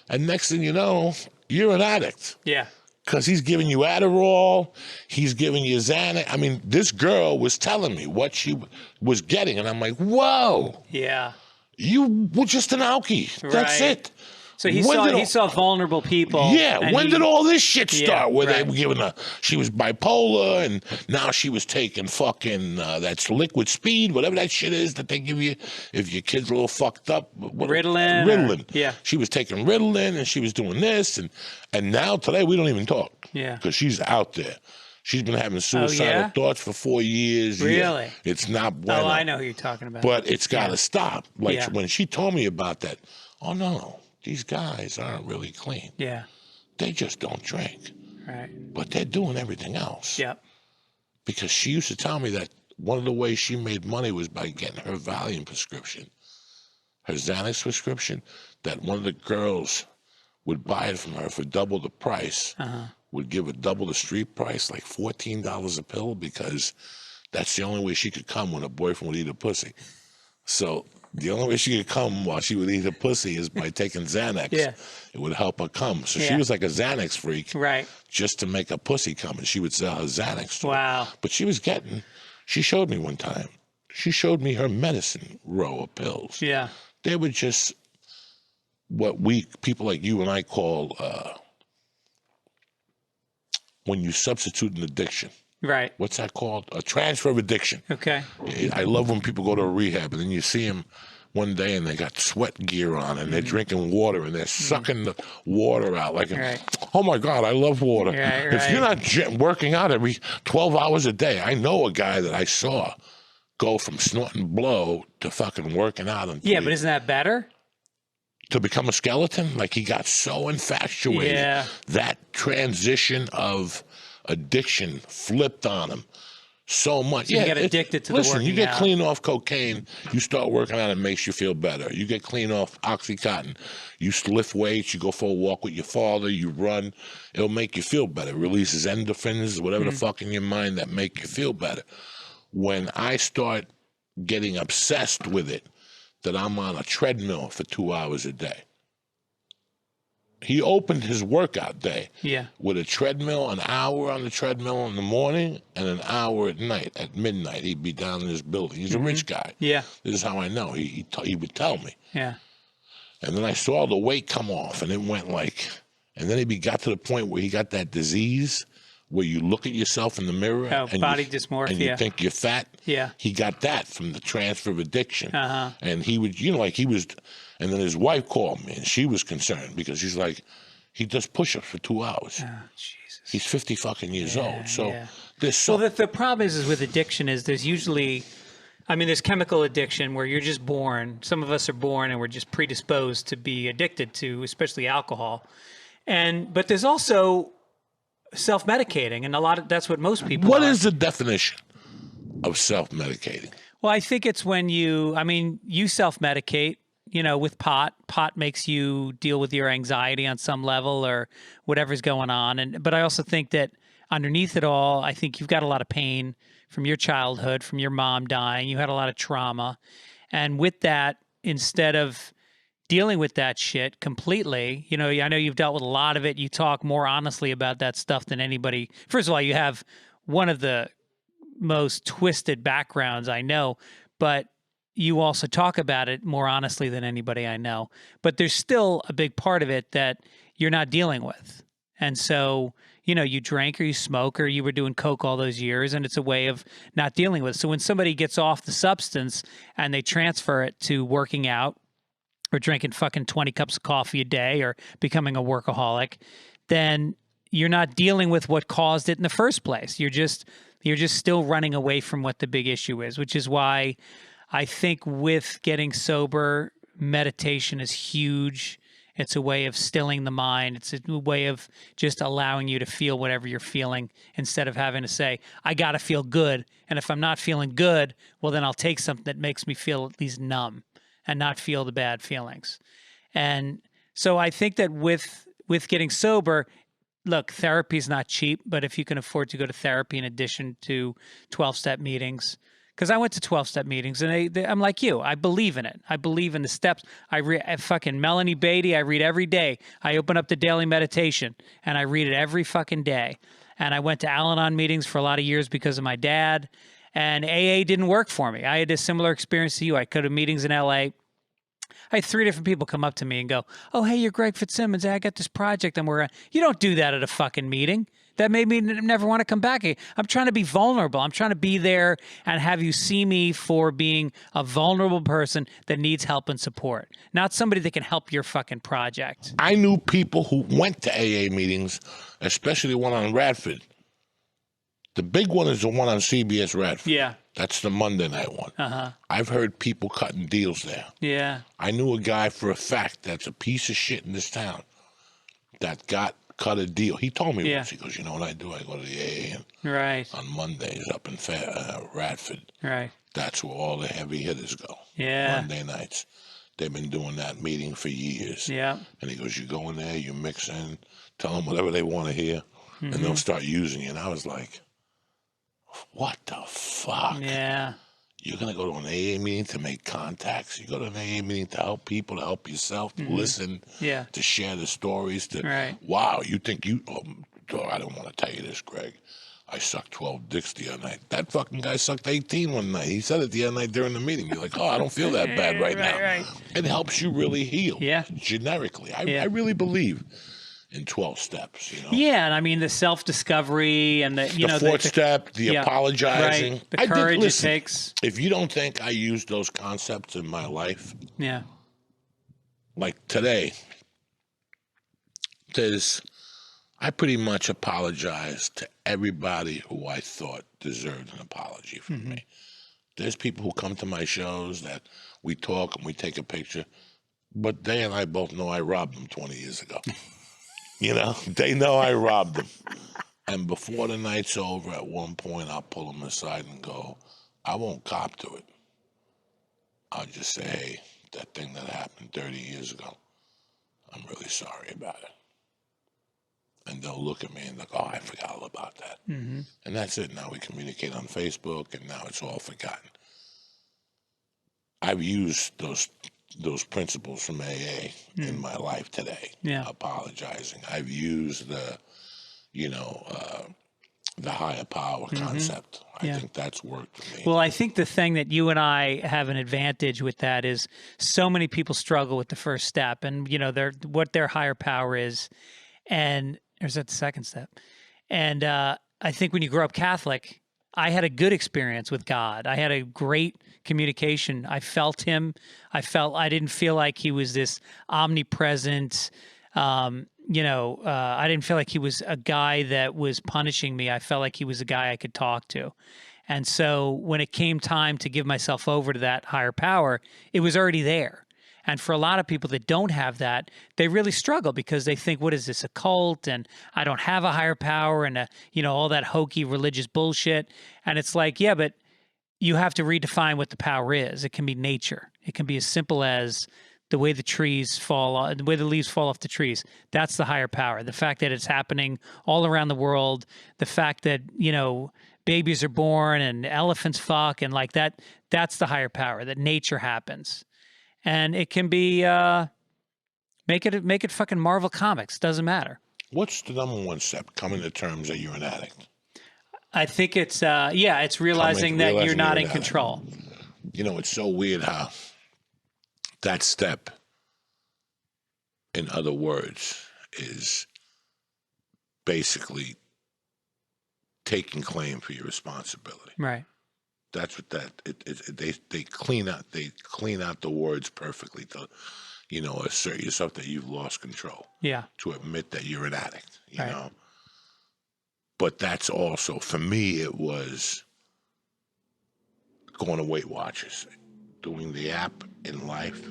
and next thing you know, you're an addict. Yeah. Because he's giving you Adderall, he's giving you Xanax. I mean, this girl was telling me what she was getting, and I'm like, whoa. Yeah. You were just an alkie. That's it. So he saw vulnerable people. Yeah, when did all this shit start? Where they were giving her, she was bipolar, and now she was taking fucking, that's liquid speed, whatever that shit is that they give you if your kid's a little fucked up. Ritalin. Ritalin. She was taking Ritalin, and she was doing this, and now today we don't even talk. Yeah. Because she's out there. She's been having suicidal thoughts for 4 years. Really? Yeah. It's not bueno. Oh, I know who you're talking about. But it's got to stop. Like when she told me about that, oh, no. These guys aren't really clean. Yeah. They just don't drink. Right. But they're doing everything else. Yep. Because she used to tell me that one of the ways she made money was by getting her Valium prescription, her Xanax prescription, that one of the girls would buy it from her for double the price, would give her double the street price, like $14 a pill, because that's the only way she could come when her boyfriend would eat a pussy. So the only way she could come while she would eat a pussy is by taking Xanax. Yeah. It would help her come. So she was like a Xanax freak. Right. Just to make a pussy come, and she would sell her Xanax to Wow. her. But she showed me one time. She showed me her medicine row of pills. Yeah. They were just what people like you and I call when you substitute an addiction. Right. What's that called? A transfer of addiction. Okay. I love when people go to a rehab and then you see them one day and they got sweat gear on and they're drinking water and they're sucking the water out like, oh my God, I love water. Right, if you're not working out every 12 hours a day, I know a guy that I saw go from snorting blow to fucking working out. Yeah, but isn't that better? To become a skeleton? Like he got so infatuated. Yeah. That transition of addiction flipped on him so much. So you get addicted to the working out. Listen, you get clean off cocaine, you start working out, it makes you feel better. You get clean off Oxycontin, you lift weights, you go for a walk with your father, you run, it'll make you feel better. It releases endorphins, whatever the fuck in your mind that make you feel better. When I start getting obsessed with it, that I'm on a treadmill for 2 hours a day. He opened his workout day with a treadmill, an hour on the treadmill in the morning and an hour at night. At midnight, he'd be down in his building. He's a rich guy. Yeah. This is how I know. He would tell me. Yeah. And then I saw the weight come off, and it went like, and then he got to the point where he got that disease where you look at yourself in the mirror and body you, dysmorphia. and you think you're fat. Yeah. He got that from the transfer of addiction. And he would, like he was, and then his wife called me and she was concerned because she's like, he does push-ups for 2 hours. Oh, Jesus. He's 50 fucking years old. So there's so... Well, the problem is with addiction is there's usually, there's chemical addiction where you're just born. Some of us are born and we're just predisposed to be addicted to, especially alcohol. But there's also self-medicating, and that's what most people What are. is the definition of self-medicating? Well, I think it's when you self-medicate, with pot. Pot makes you deal with your anxiety on some level or whatever's going on. But I also think that underneath it all, I think you've got a lot of pain from your childhood, from your mom dying. You had a lot of trauma. And with that, instead of dealing with that shit completely, I know you've dealt with a lot of it. You talk more honestly about that stuff than anybody. First of all, you have one of the most twisted backgrounds I know, but you also talk about it more honestly than anybody I know. But there's still a big part of it that you're not dealing with. And so, you drank or you smoke or you were doing Coke all those years, and it's a way of not dealing with it. So when somebody gets off the substance and they transfer it to working out, or drinking fucking 20 cups of coffee a day or becoming a workaholic, then you're not dealing with what caused it in the first place. You're just still running away from what the big issue is, which is why I think with getting sober, meditation is huge. It's a way of stilling the mind. It's a way of just allowing you to feel whatever you're feeling instead of having to say, I got to feel good. And if I'm not feeling good, well, then I'll take something that makes me feel at least numb and not feel the bad feelings. And so I think that with getting sober, look, therapy is not cheap, but if you can afford to go to therapy in addition to 12-step meetings, because I went to 12-step meetings and I'm like you, I believe in it. I believe in the steps. I read fucking Melanie Beatty, I read every day. I open up the daily meditation and I read it every fucking day. And I went to Al-Anon meetings for a lot of years because of my dad. And AA didn't work for me. I had a similar experience to you. I go to meetings in LA. I had 3 different people come up to me and go, oh, hey, you're Greg Fitzsimmons. Hey, I got this project and you don't do that at a fucking meeting. That made me never want to come back again. I'm trying to be vulnerable. I'm trying to be there and have you see me for being a vulnerable person that needs help and support, not somebody that can help your fucking project. I knew people who went to AA meetings, especially the one on Radford. The big one is the one on CBS Radford. Yeah. That's the Monday night one. I've heard people cutting deals there. Yeah. I knew a guy for a fact that's a piece of shit in this town that cut a deal. He told me once. He goes, you know what I do? I go to the AA on Mondays up in Radford. Right. That's where all the heavy hitters go. Yeah. Monday nights. They've been doing that meeting for years. Yeah. And he goes, you go in there, you mix in, tell them whatever they want to hear, and they'll start using you. And I was like, what the fuck? Yeah. You're going to go to an AA meeting to make contacts. You go to an AA meeting to help people, to help yourself, to listen, to share the stories. Wow, you think I don't want to tell you this, Greg. I sucked 12 dicks the other night. That fucking guy sucked 18 one night. He said it the other night during the meeting. You're like, oh, I don't feel that bad right now. Right. It helps you really heal. Yeah. Generically. I really believe in 12 steps, Yeah, and I mean the self-discovery and the fourth step, the apologizing. Right. The courage it takes. If you don't think I use those concepts in my life, like today, I pretty much apologize to everybody who I thought deserved an apology from me. There's people who come to my shows that we talk and we take a picture, but they and I both know I robbed them 20 years ago. They know I robbed them. And before the night's over, at one point, I'll pull them aside and go, I won't cop to it. I'll just say, hey, that thing that happened 30 years ago, I'm really sorry about it. And they'll look at me and like, oh, I forgot all about that. And that's it. Now we communicate on Facebook, and now it's all forgotten. I've used those principles from AA in my life today. Apologizing. I've used the higher power concept. I think that's worked for me. Well, I think the thing that you and I have an advantage with that is so many people struggle with the first step and what their higher power is, or is that the second step? And I think when you grow up Catholic, I had a good experience with God. I had a great communication. I felt him. I didn't feel like he was this omnipresent, I didn't feel like he was a guy that was punishing me. I felt like he was a guy I could talk to. And so when it came time to give myself over to that higher power, it was already there. And for a lot of people that don't have that, they really struggle because they think, what is this, a cult? And I don't have a higher power and, all that hokey religious bullshit. And it's like, yeah, but you have to redefine what the power is. It can be nature. It can be as simple as the way the trees fall, the way the leaves fall off the trees. That's the higher power. The fact that it's happening all around the world, the fact that, babies are born and elephants fuck and like that, that's the higher power, that nature happens. And it can be, make it fucking Marvel Comics. Doesn't matter. What's the number one step? Coming to terms that you're an addict. I think it's, it's realizing that you're not in control. It's so weird how that step, in other words, is basically taking claim for your responsibility. Right. That's what they clean out the words perfectly to, assert yourself that you've lost control. Yeah. To admit that you're an addict, you right. know. But that's also, for me, it was going to Weight Watchers, doing the app in life.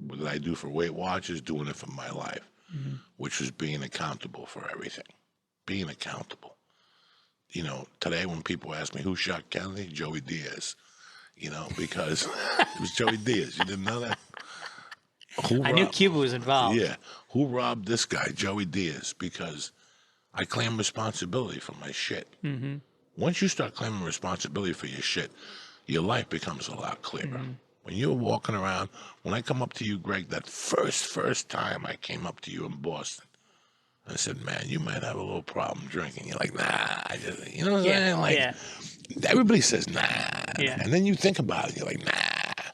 What did I do for Weight Watchers? Doing it for my life, which was being accountable for everything. Being accountable. Today when people ask me who shot Kennedy, Joey Diaz, because it was Joey Diaz. You didn't know that? I knew Cuba was involved. Yeah. Who robbed this guy, Joey Diaz? Because I claim responsibility for my shit. Mm-hmm. Once you start claiming responsibility for your shit, your life becomes a lot clearer. Mm-hmm. When you're walking around, when I come up to you, Greg, that first time I came up to you in Boston, I said, man, you might have a little problem drinking. You're like, nah. You know what I'm saying? Like, everybody says, nah. Yeah. And then you think about it. You're like, nah.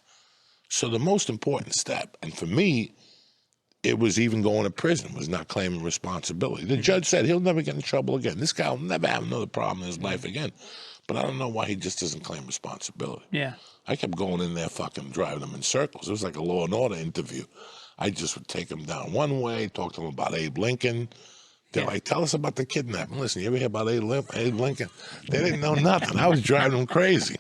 So the most important step, and for me, it was even going to prison, was not claiming responsibility. The judge said he'll never get in trouble again. This guy will never have another problem in his life again. But I don't know why he just doesn't claim responsibility. Yeah. I kept going in there fucking driving them in circles. It was like a Law and Order interview. I just would take them down one way, talk to them about Abe Lincoln. They're like, tell us about the kidnapping. Listen, you ever hear about Abe Lincoln? They didn't know nothing. I was driving them crazy.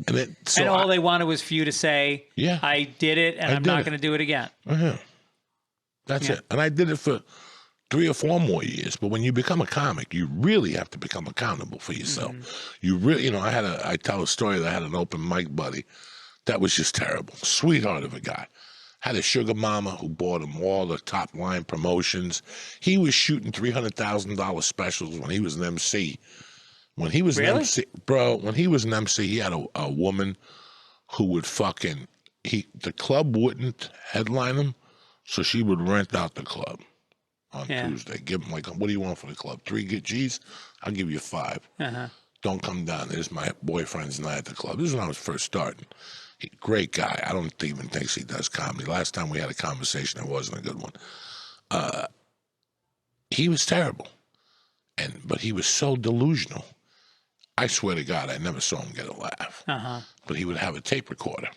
And all they wanted was for you to say, I did it, and I'm not going to do it again. That's it. And I did it for 3 or 4 more years. But when you become a comic, you really have to become accountable for yourself. Mm-hmm. You really, I tell a story that I had an open mic buddy that was just terrible. Sweetheart of a guy. Had a sugar mama who bought him all the top line promotions. He was shooting $300,000 specials when he was an MC. When he was an MC, when he was an MC, he had a woman who would the club wouldn't headline him, so she would rent out the club on Tuesday. Give him like, what do you want for the club? 3 G's? I'll give you 5. Uh-huh. Don't come down. There's my boyfriend's night at the club. This is when I was first starting. Great guy. I don't even think he does comedy. Last time we had a conversation, it wasn't a good one. He was terrible, but he was so delusional. I swear to God, I never saw him get a laugh. Uh-huh. But he would have a tape recorder,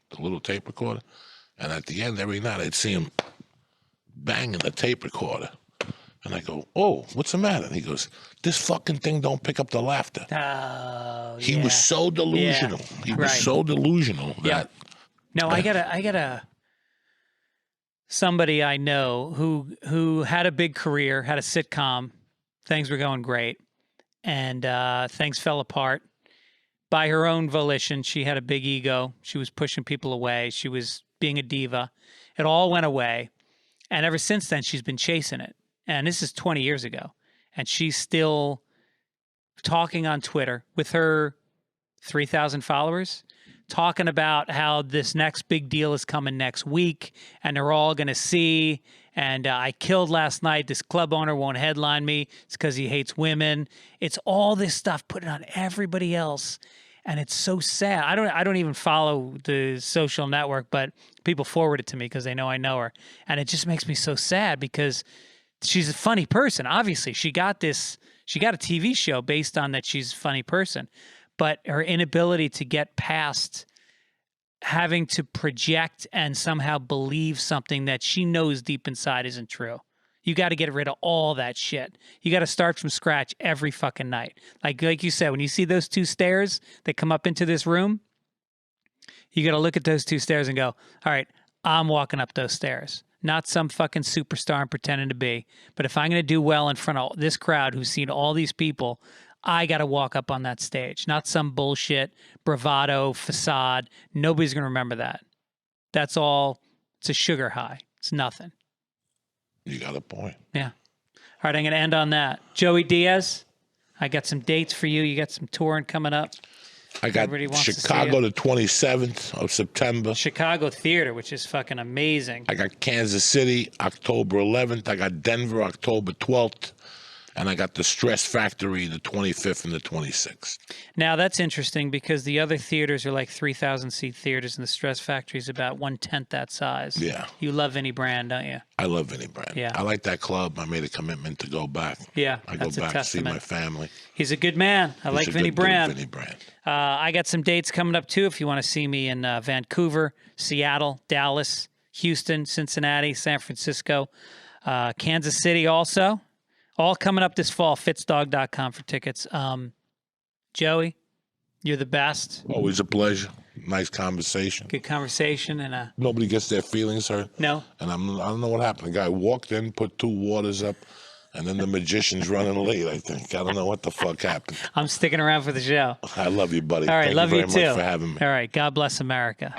the little tape recorder, and at the end every night I'd see him banging the tape recorder, and I go, "Oh, what's the matter?" And he goes, "This fucking thing don't pick up the laughter." Oh, he was so delusional. Yeah. He was so delusional that. No, I got somebody I know who had a big career, had a sitcom, things were going great, and things fell apart. By her own volition, she had a big ego. She was pushing people away. She was being a diva. It all went away, and ever since then, she's been chasing it. And this is 20 years ago. And she's still talking on Twitter with her 3,000 followers, talking about how this next big deal is coming next week, and they're all going to see. And I killed last night. This club owner won't headline me. It's because he hates women. It's all this stuff put on everybody else. And it's so sad. I don't even follow the social network, but people forward it to me because they know I know her. And it just makes me so sad because she's a funny person. Obviously, she got a TV show based on that she's a funny person, but her inability to get past having to project and somehow believe something that she knows deep inside isn't true. You got to get rid of all that shit. You got to start from scratch every fucking night. Like you said, when you see those two stairs that come up into this room, you got to look at those two stairs and go, all right, I'm walking up those stairs. Not some fucking superstar I'm pretending to be. But if I'm going to do well in front of this crowd who's seen all these people, I got to walk up on that stage. Not some bullshit, bravado, facade. Nobody's going to remember that. That's all. It's a sugar high. It's nothing. You got a point. Yeah. All right, I'm going to end on that. Joey Diaz, I got some dates for you. You got some touring coming up. I got Chicago the 27th of September. Chicago Theater, which is fucking amazing. I got Kansas City, October 11th. I got Denver, October 12th. And I got the Stress Factory the 25th and the 26th. Now, that's interesting because the other theaters are like 3,000-seat theaters, and the Stress Factory is about 1/10 that size. Yeah. You love Vinnie Brand, don't you? I love Vinnie Brand. Yeah. I like that club. I made a commitment to go back. Yeah, I go back to see my family. He's a good man. I like Vinnie Brand. Vinnie Brand. I got some dates coming up, too, if you want to see me in Vancouver, Seattle, Dallas, Houston, Cincinnati, San Francisco, Kansas City also. All coming up this fall, FitzDog.com for tickets. Joey, you're the best. Always a pleasure. Nice conversation. Good conversation. And nobody gets their feelings hurt. No. And I don't know what happened. The guy walked in, put 2 waters up, and then the magician's running late, I think. I don't know what the fuck happened. I'm sticking around for the show. I love you, buddy. All right, Thank love you you very too. much for having me. All right, God bless America.